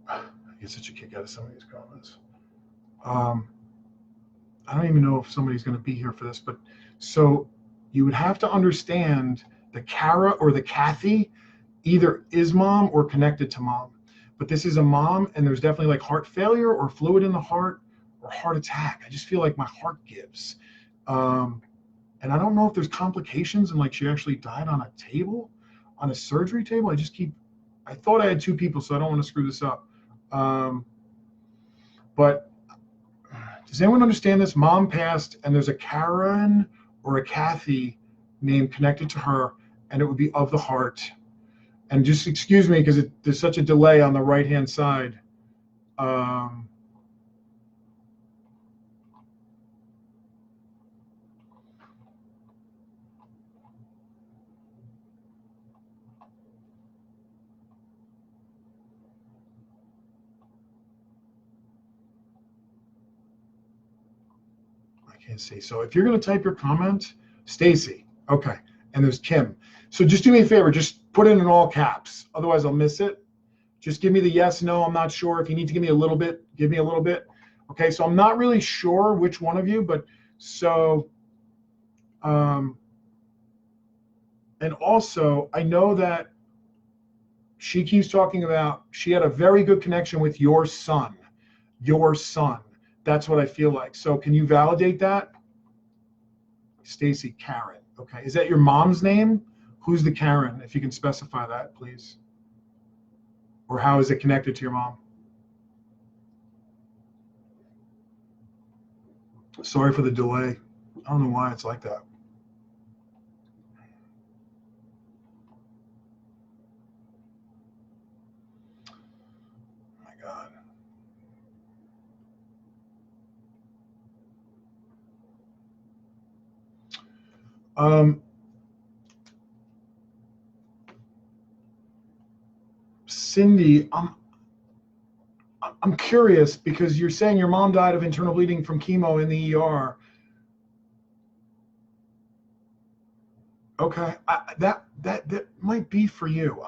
I get such a kick out of some of these comments. I don't even know if somebody's going to be here for this, but so you would have to understand the Kara or the Kathy either is mom or connected to mom. But this is a mom, and there's definitely like heart failure or fluid in the heart or heart attack. I just feel like my heart gives. And I don't know if there's complications and like she actually died on a table, on a surgery table. I thought I had two people, so I don't want to screw this up. But does anyone understand this? Mom passed, and there's a Karen or a Kathy name connected to her, and it would be of the heart. And just excuse me because there's such a delay on the right-hand side. I can't see. So if you're going to type your comment, Stacy, okay, and there's Kim. So just do me a favor, just put it in all caps. Otherwise, I'll miss it. Just give me the yes, no, I'm not sure. If you need to give me a little bit, give me a little bit. Okay, so I'm not really sure which one of you, but so, and also I know that she keeps talking about she had a very good connection with your son. Your son. That's what I feel like. So can you validate that? Stacy, Karen. Okay. Is that your mom's name? Who's the Karen? If you can specify that, please. Or how is it connected to your mom? Sorry for the delay. I don't know why it's like that. Oh my God. Cindy, I'm curious because you're saying your mom died of internal bleeding from chemo in the ER. Okay, that might be for you.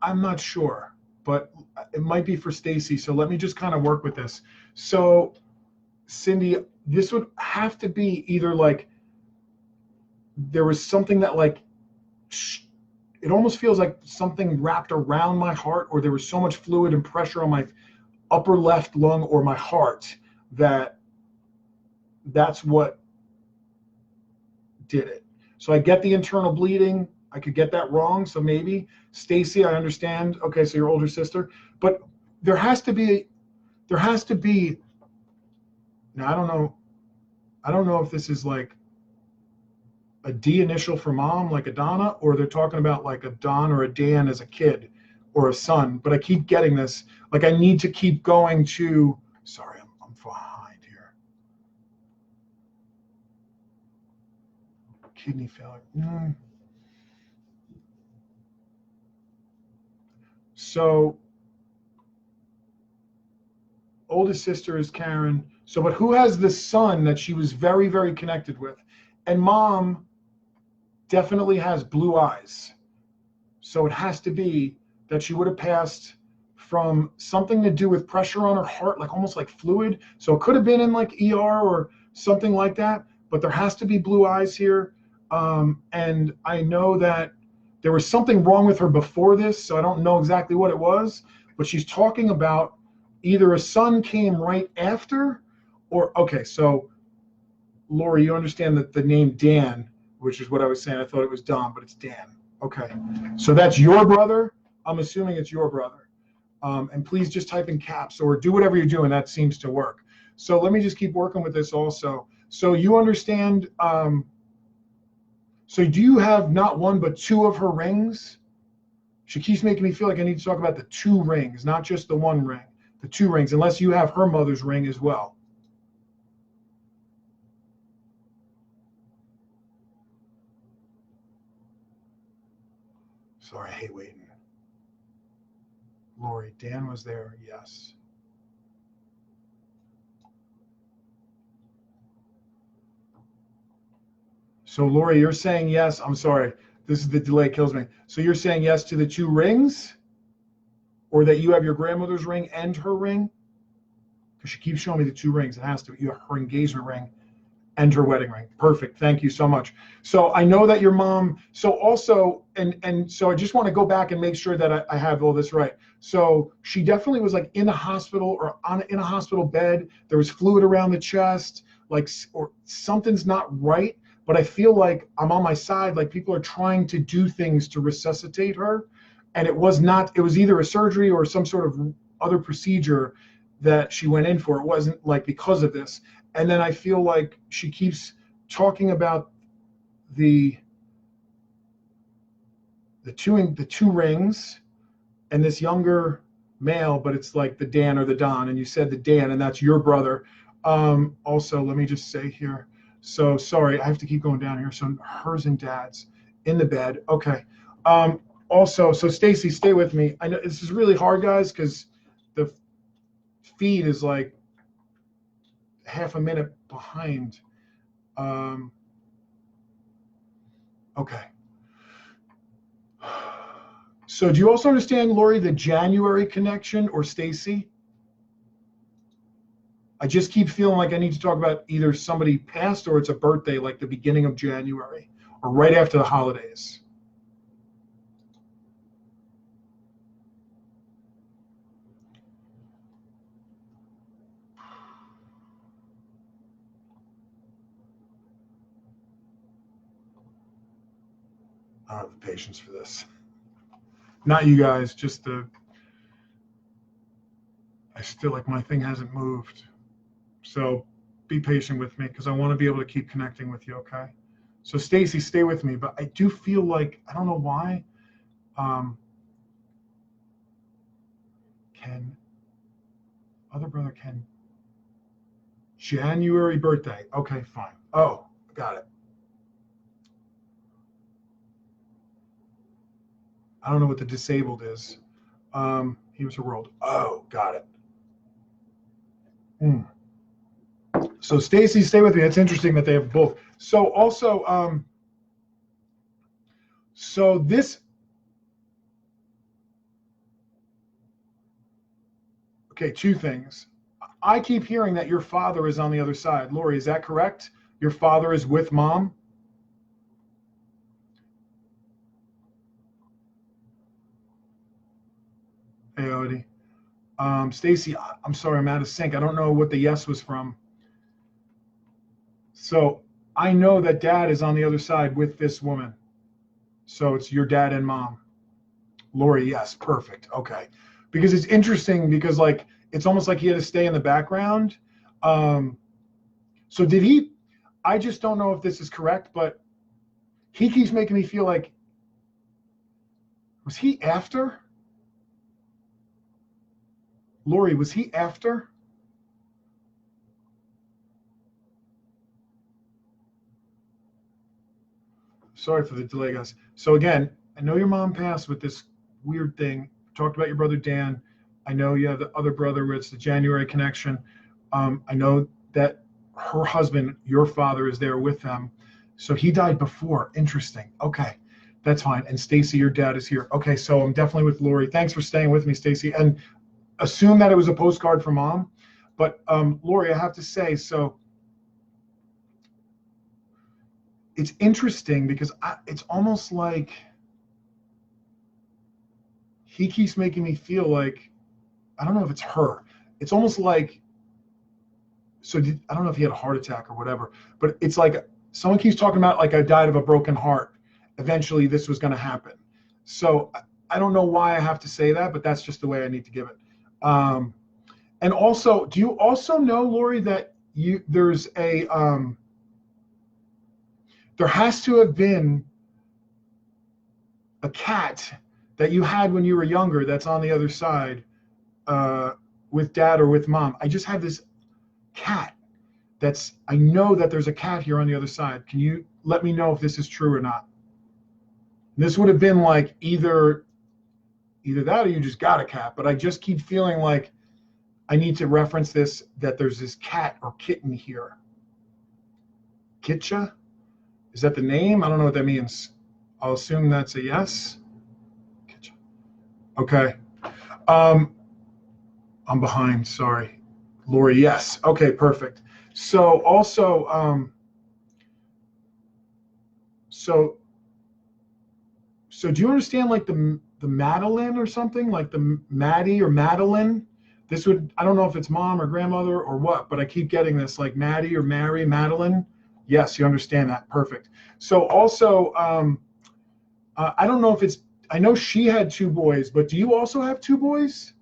I'm not sure, but it might be for Stacy. So let me just kind of work with this. So, Cindy, this would have to be either like there was something that like it almost feels like something wrapped around my heart, or there was so much fluid and pressure on my upper left lung or my heart that that's what did it. So I get the internal bleeding. I could get that wrong. So maybe Stacy, I understand. Okay, so your older sister, but there has to be. Now I don't know if this is like a D initial for mom, like a Donna, or they're talking about like a Don or a Dan as a kid or a son. But I keep getting this. Like I need to keep going to. Sorry, I'm behind here. Kidney failure. So, oldest sister is Karen. So, but who has the son that she was very, very connected with? And mom definitely has blue eyes. So it has to be that she would have passed from something to do with pressure on her heart, like almost like fluid. So it could have been in like ER or something like that, but there has to be blue eyes here. And I know that there was something wrong with her before this, so I don't know exactly what it was, but she's talking about either a son came right after or, okay, so Lori, you understand that the name Dan, which is what I was saying, I thought it was Don, but it's Dan. Okay, so that's your brother. I'm assuming it's your brother. And please just type in caps or do whatever you're doing. That seems to work. So let me just keep working with this also. So you understand, so do you have not one, but two of her rings? She keeps making me feel like I need to talk about the two rings, not just the one ring, the two rings, unless you have her mother's ring as well. Sorry, I hate waiting. Lori, Dan was there, yes. So Lori, you're saying yes. I'm sorry. This is the delay kills me. So you're saying yes to the two rings? Or that you have your grandmother's ring and her ring? Because she keeps showing me the two rings. It has to be. You have her engagement ring and her wedding ring. Perfect. Thank you so much. So I know that your mom, so also, and so I just want to go back and make sure that I have all this right. So she definitely was like in a hospital or in a hospital bed. There was fluid around the chest, like, or something's not right. But I feel like I'm on my side, like people are trying to do things to resuscitate her. And it was either a surgery or some sort of other procedure that she went in for. It wasn't like because of this. And then I feel like she keeps talking about the two rings and this younger male, but it's like the Dan or the Don, and you said the Dan, and that's your brother. Also, let me just say here. So sorry, I have to keep going down here. So hers and dad's in the bed. Okay. Also, so Stacy, stay with me. I know this is really hard, guys, because the feed is like half a minute behind. Okay. So do you also understand, Lori, the January connection, or Stacy? I just keep feeling like I need to talk about either somebody passed or it's a birthday, like the beginning of January or right after the holidays. I don't have the patience for this. Not you guys, just I still, like, my thing hasn't moved. So be patient with me because I want to be able to keep connecting with you, okay? So Stacy, stay with me, but I do feel like, I don't know why, other brother Ken, January birthday. Okay, fine. Oh, got it. I don't know what the disabled is. He was a world. Oh, got it. So Stacy, stay with me. It's interesting that they have both. So also, so this, okay, two things. I keep hearing that your father is on the other side. Lori, is that correct? Your father is with mom? Hey, Odie. Stacy, I'm sorry, I'm out of sync. I don't know what the yes was from. So I know that dad is on the other side with this woman. So it's your dad and mom. Lori, yes, perfect. Okay. Because it's interesting because like it's almost like he had to stay in the background. So did he, I just don't know if this is correct, but he keeps making me feel like, was he after? Lori, was he after? Sorry for the delay, guys. So again, I know your mom passed with this weird thing. Talked about your brother Dan. I know you have the other brother where it's the January connection. I know that her husband, your father, is there with them. So he died before. Interesting. Okay, that's fine. And Stacy, your dad is here. Okay, so I'm definitely with Lori. Thanks for staying with me, Stacy. And assume that it was a postcard from mom. But Lori, I have to say, so it's interesting because it's almost like he keeps making me feel like, I don't know if it's her. It's almost like, I don't know if he had a heart attack or whatever, but it's like someone keeps talking about like I died of a broken heart. Eventually this was going to happen. So I don't know why I have to say that, but that's just the way I need to give it. And also, do you also know, Lori, that there's a, there has to have been a cat that you had when you were younger that's on the other side with dad or with mom. I just have this cat I know that there's a cat here on the other side. Can you let me know if this is true or not? This would have been like either that or you just got a cat, but I just keep feeling like I need to reference this, that there's this cat or kitten here. Kitcha? Is that the name? I don't know what that means. I'll assume that's a yes. Kitcha. Okay. I'm behind, sorry. Lori, yes. Okay, perfect. So also, so do you understand like the Madeline or something, like the Maddie or Madeline? This would, I don't know if it's mom or grandmother or what, but I keep getting this like Maddie or Mary, Madeline. Yes, you understand that. Perfect. So also, I don't know if it's, I know she had two boys, but do you also have two boys?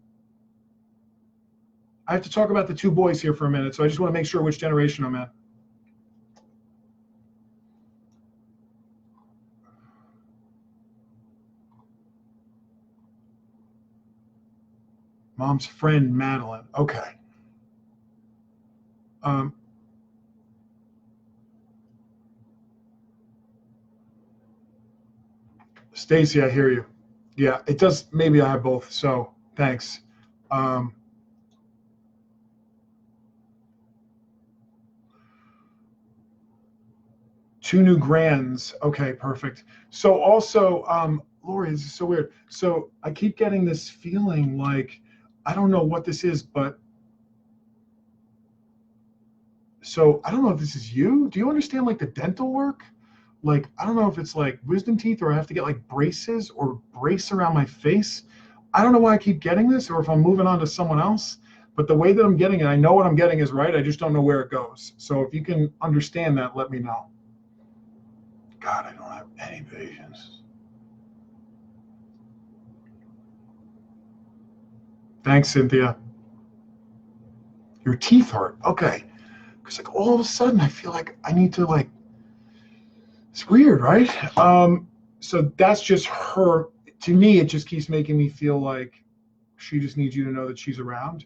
I have to talk about the two boys here for a minute, so I just want to make sure which generation I'm in. Mom's friend, Madeline. Okay. Stacy, I hear you. Yeah, it does. Maybe I have both. So thanks. Two new grands. Okay, perfect. So also, Lori, this is so weird. So I keep getting this feeling like, I don't know what this is, but so I don't know if this is you. Do you understand like the dental work? Like, I don't know if it's like wisdom teeth or I have to get like braces or brace around my face. I don't know why I keep getting this or if I'm moving on to someone else, but the way that I'm getting it, I know what I'm getting is right. I just don't know where it goes. So if you can understand that, let me know. God, I don't have any patience. Thanks, Cynthia. Your teeth hurt. Okay. it's like all of a sudden I feel like I need to like, it's weird, right? So that's just her. To me, it just keeps making me feel like she just needs you to know that she's around.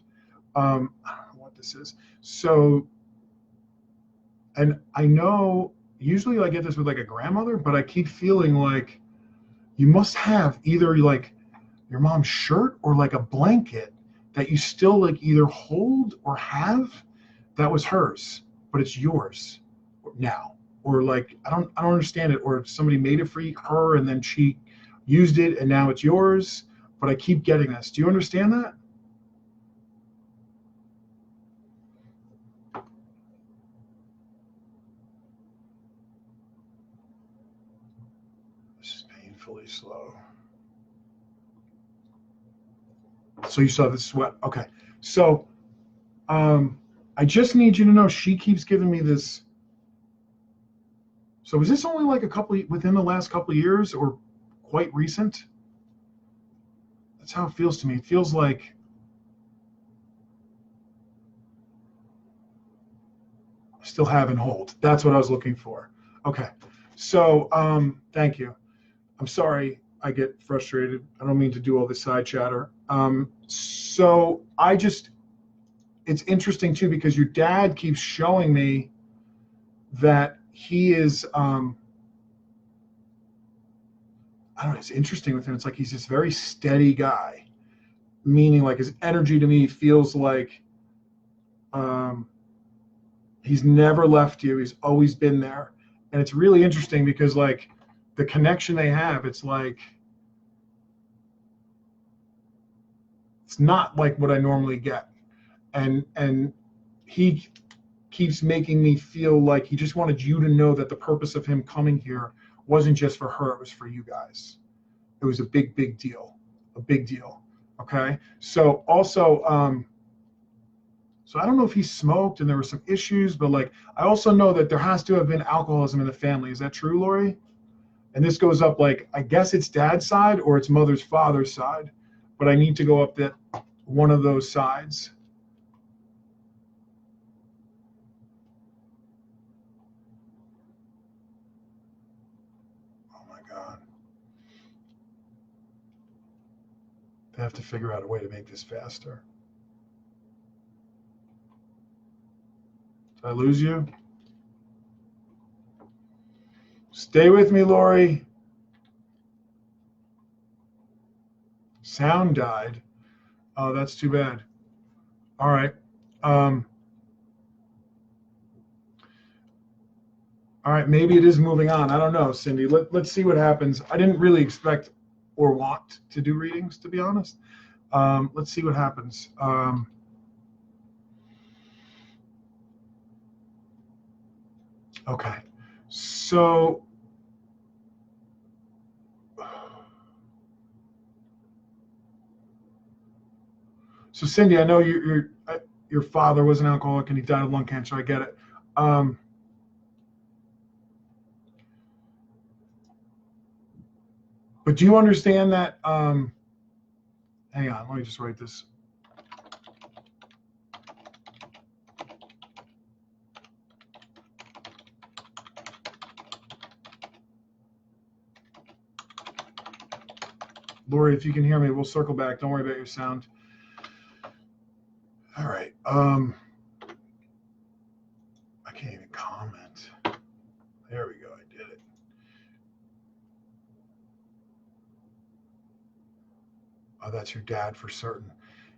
I don't know what this is. So, and I know usually I get this with like a grandmother, but I keep feeling like you must have either like your mom's shirt or like a blanket that you still like either hold or have that was hers, but it's yours now. Or like I don't understand it. Or somebody made it for her and then she used it and now it's yours. But I keep getting this. Do you understand that? This is painfully slow. So you saw the sweat. Okay. So I just need you to know she keeps giving me this. So is this only like within the last couple of years or quite recent? That's how it feels to me. It feels like I still have and hold. That's what I was looking for. Okay. So thank you. I'm sorry I get frustrated. I don't mean to do all this side chatter. So it's interesting too because your dad keeps showing me that he is, I don't know, it's interesting with him. It's like he's this very steady guy, meaning like his energy to me feels like he's never left you. He's always been there. And it's really interesting because like the connection they have, it's like, it's not like what I normally get. And he keeps making me feel like he just wanted you to know that the purpose of him coming here wasn't just for her, it was for you guys. It was a big, big deal. A big deal. Okay. So also, so I don't know if he smoked and there were some issues, but like I also know that there has to have been alcoholism in the family. Is that true, Lori? And this goes up like, I guess it's dad's side or it's mother's father's side, but I need to go up that one of those sides. Oh my God. They have to figure out a way to make this faster. Did I lose you? Stay with me, Lori. Sound died. Oh, that's too bad. All right. All right, maybe it is moving on. I don't know, Cindy. Let's see what happens. I didn't really expect or want to do readings, to be honest. Let's see what happens. Okay. So Cindy, I know your father was an alcoholic and he died of lung cancer. I get it. But do you understand that? Hang on, let me just write this. Lori, if you can hear me, we'll circle back. Don't worry about your sound. All right. I can't even comment. There we go. I did it. Oh, that's your dad for certain.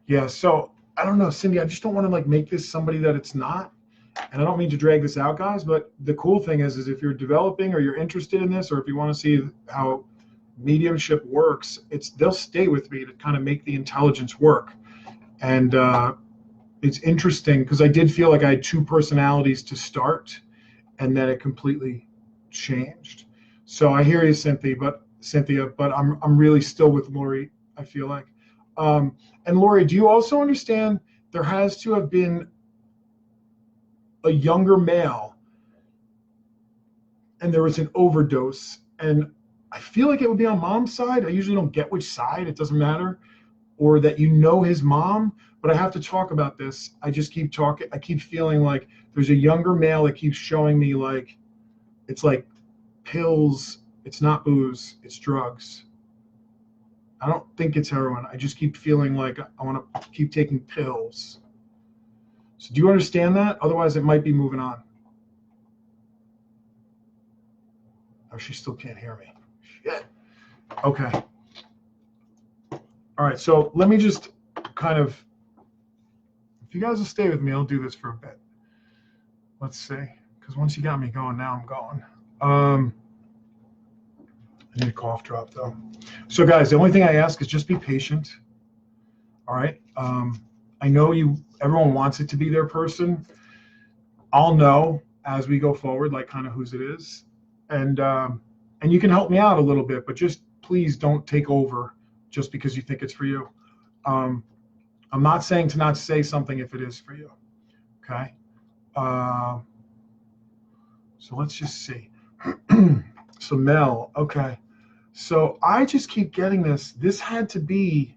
Yeah. So I don't know, Cindy. I just don't want to like make this somebody that it's not. And I don't mean to drag this out, guys. But the cool thing is if you're developing or you're interested in this, or if you want to see how mediumship works, they'll stay with me to kind of make the intelligence work. And it's interesting because I did feel like I had two personalities to start, and then it completely changed. So I hear you, Cynthia, but I'm really still with Lori, I feel like. And Lori, do you also understand there has to have been a younger male and there was an overdose, and I feel like it would be on mom's side. I usually don't get which side, it doesn't matter. or that you know his mom, but I have to talk about this. I just keep talking. I keep feeling like there's a younger male that keeps showing me like, it's like pills. It's not booze, it's drugs. I don't think it's heroin. I just keep feeling like I want to keep taking pills. So do you understand that? Otherwise, it might be moving on. Oh, she still can't hear me. Shit. Okay. All right, so let me just kind of, if you guys will stay with me, I'll do this for a bit. Let's see, because once you got me going, now I'm going. I need a cough drop though. So guys, the only thing I ask is just be patient. All right. I know everyone wants it to be their person. I'll know as we go forward, like kind of whose it is. And you can help me out a little bit, but just please don't take over just because you think it's for you. I'm not saying to not say something if it is for you. Okay. So let's just see. So Mel, okay. So I just keep getting this. This had to be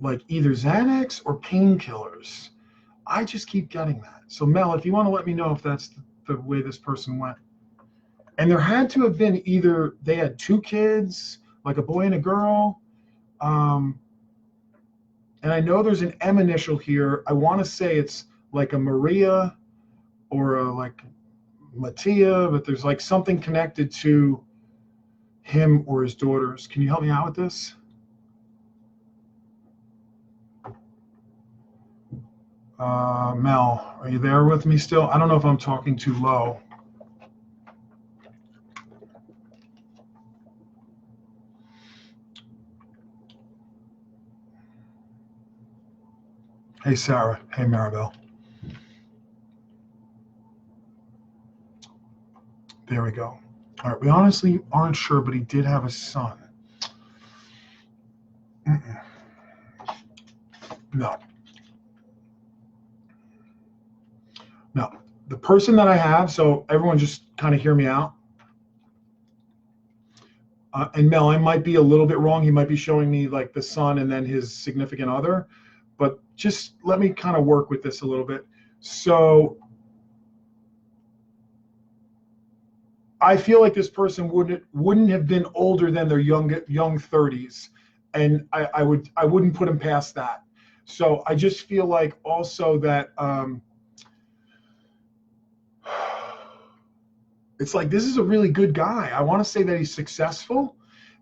like either Xanax or painkillers. I just keep getting that. So Mel, if you want to let me know if that's the way this person went. And there had to have been either they had 2 kids, like a boy and a girl. And I know there's an M initial here. I want to say it's like a Maria or a like Mattia, but there's like something connected to him or his daughters. Can you help me out with this? Mel, are you there with me still? I don't know if I'm talking too low. Hey, Sarah. Hey, Maribel. There we go. All right, we honestly aren't sure, but he did have a son. No. No. The person that I have, so everyone just kind of hear me out. And Mel, I might be a little bit wrong. He might be showing me like the son and then his significant other, but just let me kind of work with this a little bit. So I feel like this person wouldn't have been older than their young 30s, and I wouldn't put him past that. So I just feel like also that it's like this is a really good guy. I want to say that he's successful,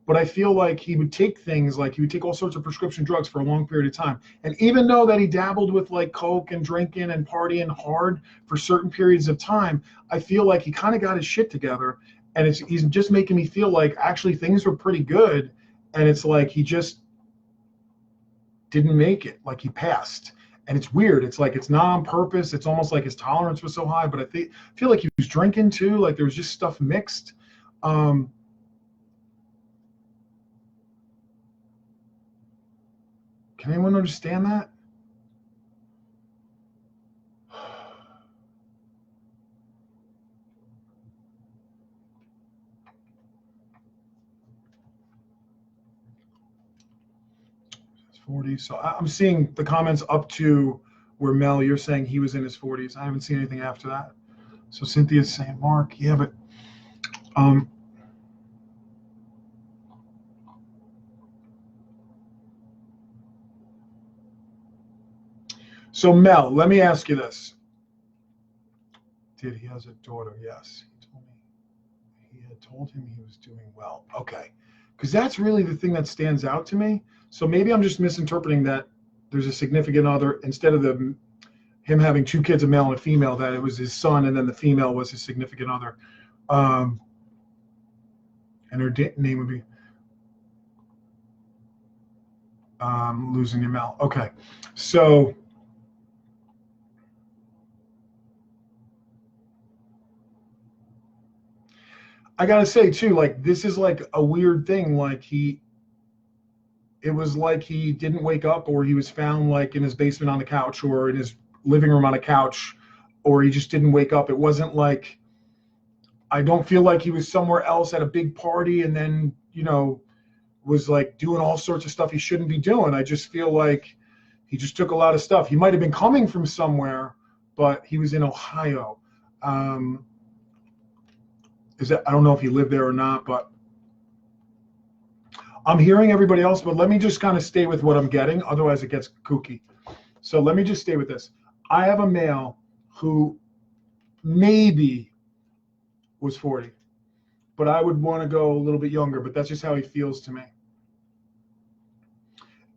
but I feel like he would take things like he would take all sorts of prescription drugs for a long period of time. And even though that he dabbled with like coke and drinking and partying hard for certain periods of time, I feel like he kind of got his shit together. And he's just making me feel like actually things were pretty good. And it's like he just didn't make it, like he passed. And it's weird. It's like it's not on purpose. It's almost like his tolerance was so high. But I feel like he was drinking too. Like there was just stuff mixed. Can anyone understand that? It's 40. So I'm seeing the comments up to where Mel, you're saying he was in his 40s. I haven't seen anything after that. So Cynthia's saying, Mark, yeah, but so Mel, let me ask you this. He has a daughter? Yes. He told me he had told him he was doing well. Okay. Because that's really the thing that stands out to me. So maybe I'm just misinterpreting that there's a significant other instead of him having 2 kids, a male and a female, that it was his son and then the female was his significant other. And her name would be losing your Mel. Okay. So I gotta say too, like this is like a weird thing. Like it was like he didn't wake up, or he was found like in his basement on the couch, or in his living room on a couch, or he just didn't wake up. It wasn't like, I don't feel like he was somewhere else at a big party and then, was like doing all sorts of stuff he shouldn't be doing. I just feel like he just took a lot of stuff. He might have been coming from somewhere, but he was in Ohio. I don't know if he lived there or not, but I'm hearing everybody else, but let me just kind of stay with what I'm getting. Otherwise it gets kooky. So let me just stay with this. I have a male who maybe was 40, but I would want to go a little bit younger, but that's just how he feels to me.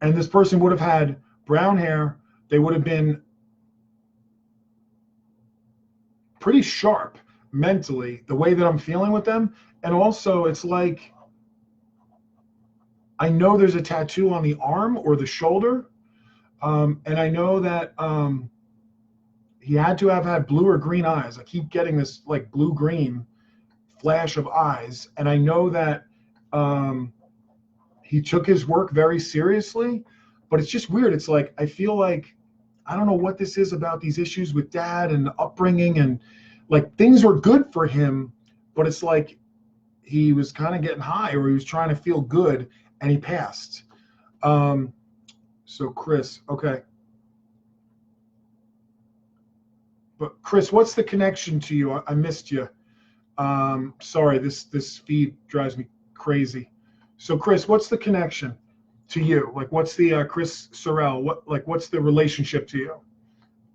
And this person would have had brown hair. They would have been pretty sharp mentally, the way that I'm feeling with them. And also it's like, I know there's a tattoo on the arm or the shoulder. And I know that he had to have had blue or green eyes. I keep getting this like blue-green flash of eyes. And I know that he took his work very seriously, but it's just weird. It's like, I feel like, I don't know what this is about these issues with dad and upbringing, and like things were good for him, but it's like he was kind of getting high, or he was trying to feel good, and he passed. So Chris, okay. But Chris, what's the connection to you? I missed you. Sorry, this feed drives me crazy. So Chris, what's the connection to you? Like, what's the Chris Sorrell? What's the relationship to you?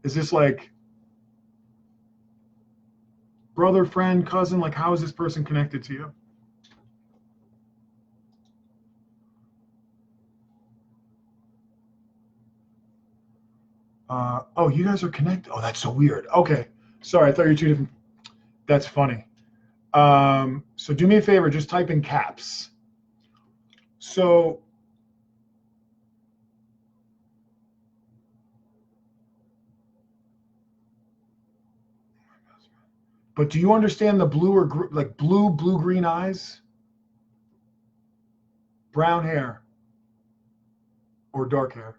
Is this like brother, friend, cousin? Like, how is this person connected to you? Oh, you guys are connected. Oh, that's so weird. Okay, sorry, I thought you were two different. That's funny. So do me a favor, just type in caps. So but do you understand the blue or like blue-green eyes? Brown hair or dark hair?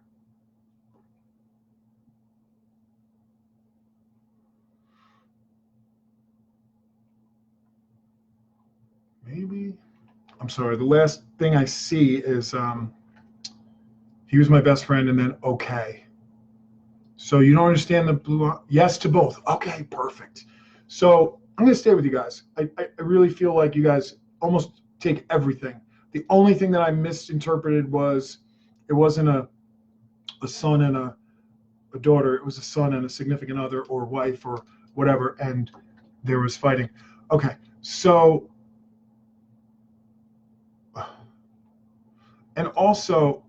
Maybe. I'm sorry. The last thing I see is he was my best friend, and then okay. So you don't understand the blue? Yes to both. Okay, perfect. So I'm going to stay with you guys. I really feel like you guys almost take everything. The only thing that I misinterpreted was it wasn't a son and a daughter. It was a son and a significant other or wife or whatever, and there was fighting. Okay, so and also,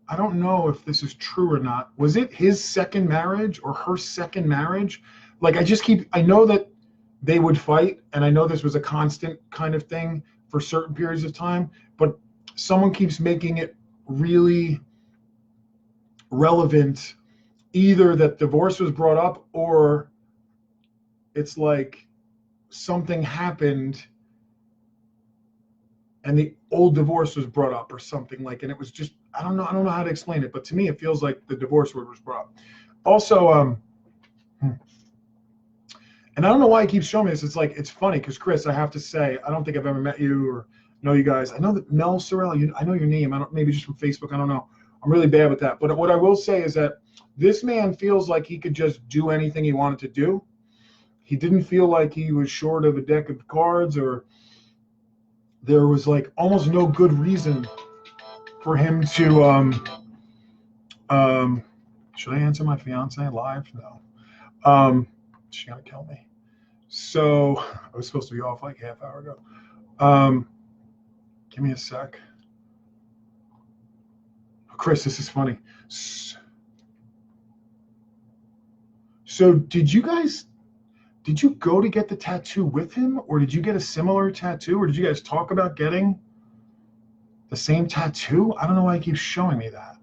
I don't know if this is true or not. Was it his second marriage or her second marriage? Like, I know that they would fight, and I know this was a constant kind of thing for certain periods of time, but someone keeps making it really relevant, either that divorce was brought up or it's like something happened and the old divorce was brought up or something, like, and it was just, I don't know how to explain it, but to me it feels like the divorce word was brought up. Also, and I don't know why he keeps showing me this. It's like, it's funny because Chris, I have to say, I don't think I've ever met you or know you guys. I know that Mel Sorrell, I know your name. I don't, maybe just from Facebook. I don't know. I'm really bad with that. But what I will say is that this man feels like he could just do anything he wanted to do. He didn't feel like he was short of a deck of cards, or there was like almost no good reason for him to should I answer my fiance live? No. She's gonna kill me. So I was supposed to be off like half hour ago. Give me a sec. Chris, this is funny. So did you go to get the tattoo with him, or did you get a similar tattoo, or did you guys talk about getting the same tattoo? I don't know why he keeps showing me that.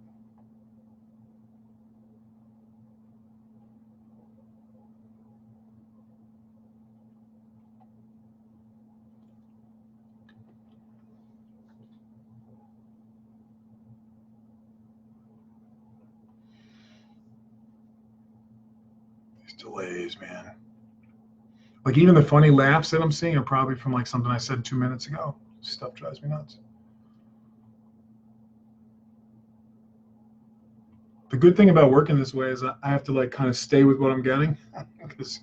These delays, man. Like, even the funny laughs that I'm seeing are probably from like something I said 2 minutes ago. Stuff drives me nuts. The good thing about working this way is I have to like kind of stay with what I'm getting because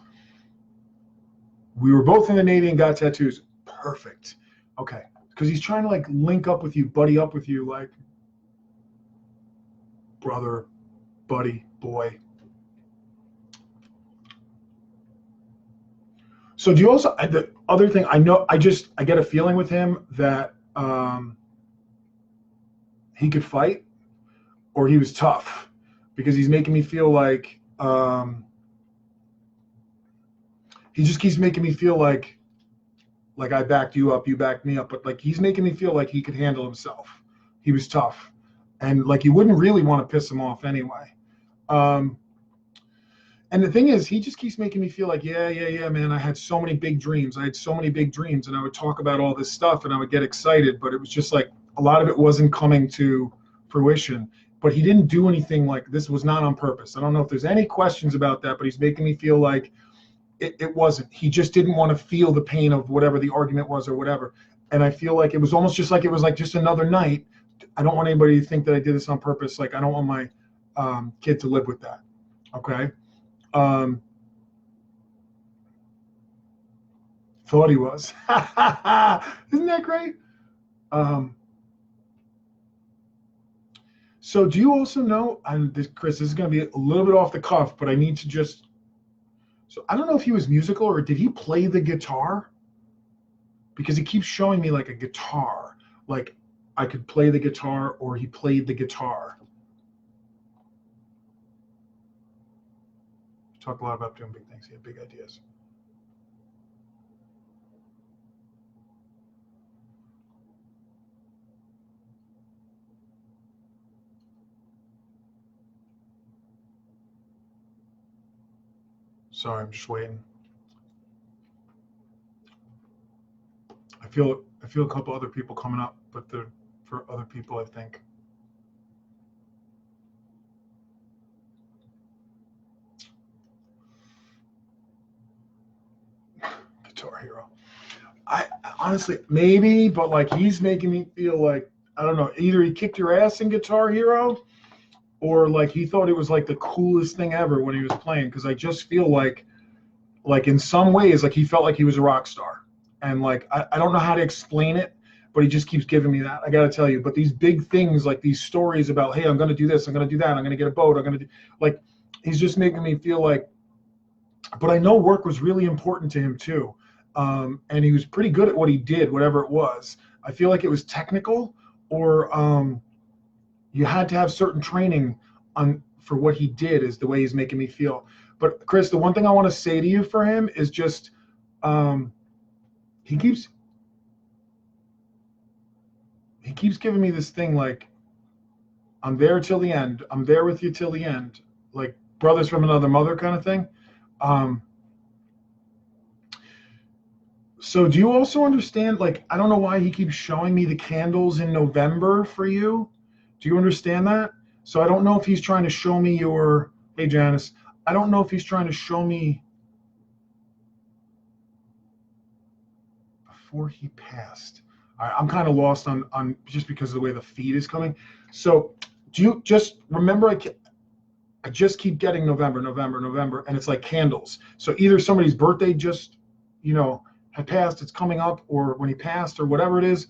we were both in the Navy and got tattoos. Perfect. Okay. Because he's trying to like link up with you, buddy up with you, like brother, buddy, boy. So do you also, the other thing I know, I get a feeling with him that he could fight or he was tough because he's making me feel like, he just keeps making me feel like I backed you up, you backed me up, but like he's making me feel like he could handle himself. He was tough. And like you wouldn't really want to piss him off anyway. And the thing is, he just keeps making me feel like, yeah, man, I had so many big dreams. I had so many big dreams, and I would talk about all this stuff, and I would get excited, but it was just like a lot of it wasn't coming to fruition. But he didn't do anything like this was not on purpose. I don't know if there's any questions about that, but he's making me feel like it wasn't. He just didn't want to feel the pain of whatever the argument was or whatever. And I feel like it was almost just like it was like just another night. I don't want anybody to think that I did this on purpose. Like I don't want my kid to live with that. Okay. Thought he was. Isn't that great? So do you also know, and this, Chris, this is going to be a little bit off the cuff, but I need to just, so I don't know if he was musical or did he play the guitar? Because he keeps showing me like a guitar, like I could play the guitar or he played the guitar. Talk a lot about doing big things. He had big ideas. Sorry, I'm just waiting. I feel a couple other people coming up, but they're for other people, I think. Guitar Hero. I honestly maybe, but like he's making me feel like I don't know. Either he kicked your ass in Guitar Hero, or like he thought it was like the coolest thing ever when he was playing. Because I just feel like in some ways, like he felt like he was a rock star, and like I don't know how to explain it, but he just keeps giving me that. I got to tell you. But these big things, like these stories about, hey, I'm going to do this, I'm going to do that, I'm going to get a boat, I'm going to do, like, he's just making me feel like. But I know work was really important to him too. And he was pretty good at what he did, whatever it was. I feel like it was technical, or you had to have certain training on for what he did. Is the way he's making me feel. But Chris, the one thing I want to say to you for him is just he keeps giving me this thing like I'm there till the end. I'm there with you till the end, like brothers from another mother kind of thing. So do you also understand, like, I don't know why he keeps showing me the candles in November for you. Do you understand that? So I don't know if he's trying to show me your, hey, Janice, I don't know if he's trying to show me before he passed. I'm kind of lost on just because of the way the feed is coming. So do you just remember, I just keep getting November, and it's like candles. So either somebody's birthday just, had passed, it's coming up, or when he passed, or whatever it is.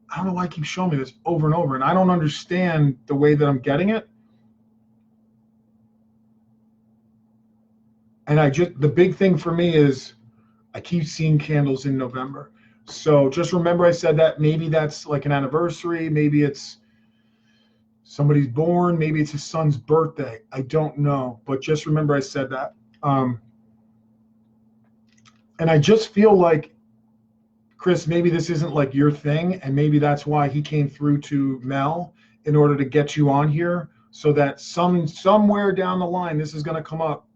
I don't know why he keeps showing me this over and over, and I don't understand the way that I'm getting it. And the big thing for me is I keep seeing candles in November. So just remember I said that. Maybe that's like an anniversary, maybe it's somebody's born, maybe it's his son's birthday. I don't know, but just remember I said that. And I just feel like, Chris, maybe this isn't like your thing, and maybe that's why he came through to Mel in order to get you on here, so that somewhere down the line this is going to come up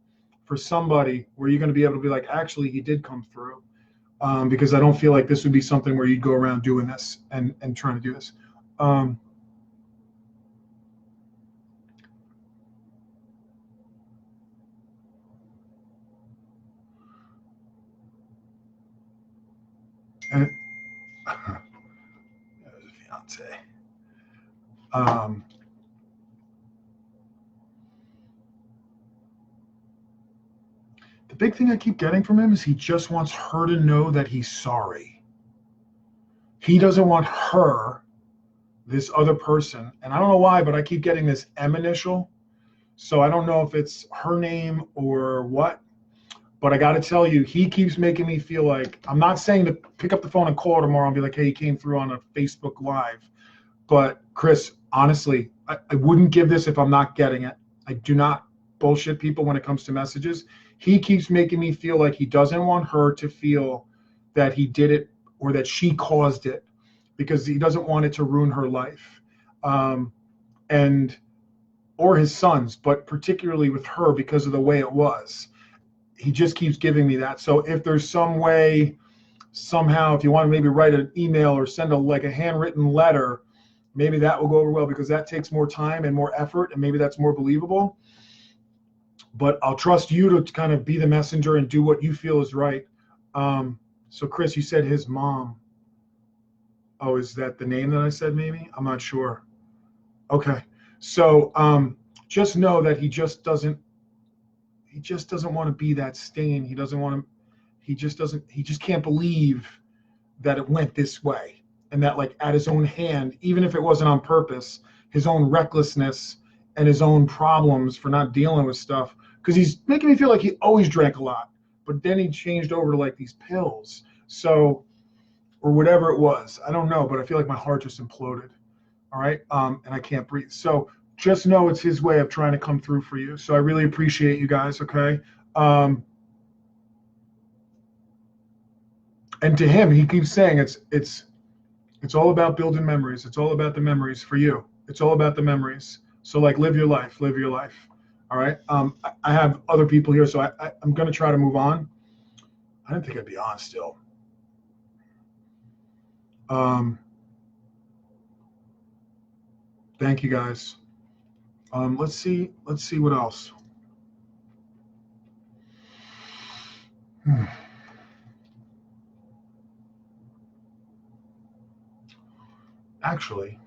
for somebody where you're going to be able to be like, actually, he did come through. Because I don't feel like this would be something where you'd go around doing this and trying to do this. And there's a fiance. big thing I keep getting from him is he just wants her to know that he's sorry. He doesn't want her, this other person, and I don't know why, but I keep getting this M initial. So I don't know if it's her name or what, but I got to tell you, he keeps making me feel like, I'm not saying to pick up the phone and call tomorrow and be like, hey, he came through on a Facebook Live. But Chris, honestly, I wouldn't give this if I'm not getting it. I do not bullshit people when it comes to messages. He keeps making me feel like he doesn't want her to feel that he did it or that she caused it, because he doesn't want it to ruin her life. Or his sons, but particularly with her because of the way it was. He just keeps giving me that. So if there's some way, somehow, if you want to maybe write an email or send a handwritten letter, maybe that will go over well, because that takes more time and more effort, and maybe that's more believable. But I'll trust you to kind of be the messenger and do what you feel is right. So Chris, you said his mom. Oh, is that the name that I said maybe? I'm not sure. Okay. So just know that he just doesn't want to be that stain. He just can't believe that it went this way, and that like at his own hand, even if it wasn't on purpose, his own recklessness and his own problems for not dealing with stuff, because he's making me feel like he always drank a lot, but then he changed over to like these pills. So, or whatever it was, I don't know, but I feel like my heart just imploded. All right. And I can't breathe. So just know it's his way of trying to come through for you. So I really appreciate you guys. Okay. And to him, he keeps saying it's all about building memories. It's all about the memories for you. It's all about the memories. So like, live your life. All right. I have other people here, so I'm going to try to move on. I didn't think I'd be on still. Thank you guys. Let's see what else. Actually,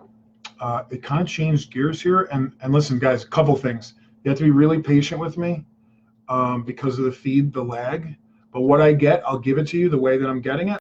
it kind of changed gears here. And listen, guys, a couple things. You have to be really patient with me because of the lag. But what I get, I'll give it to you the way that I'm getting it.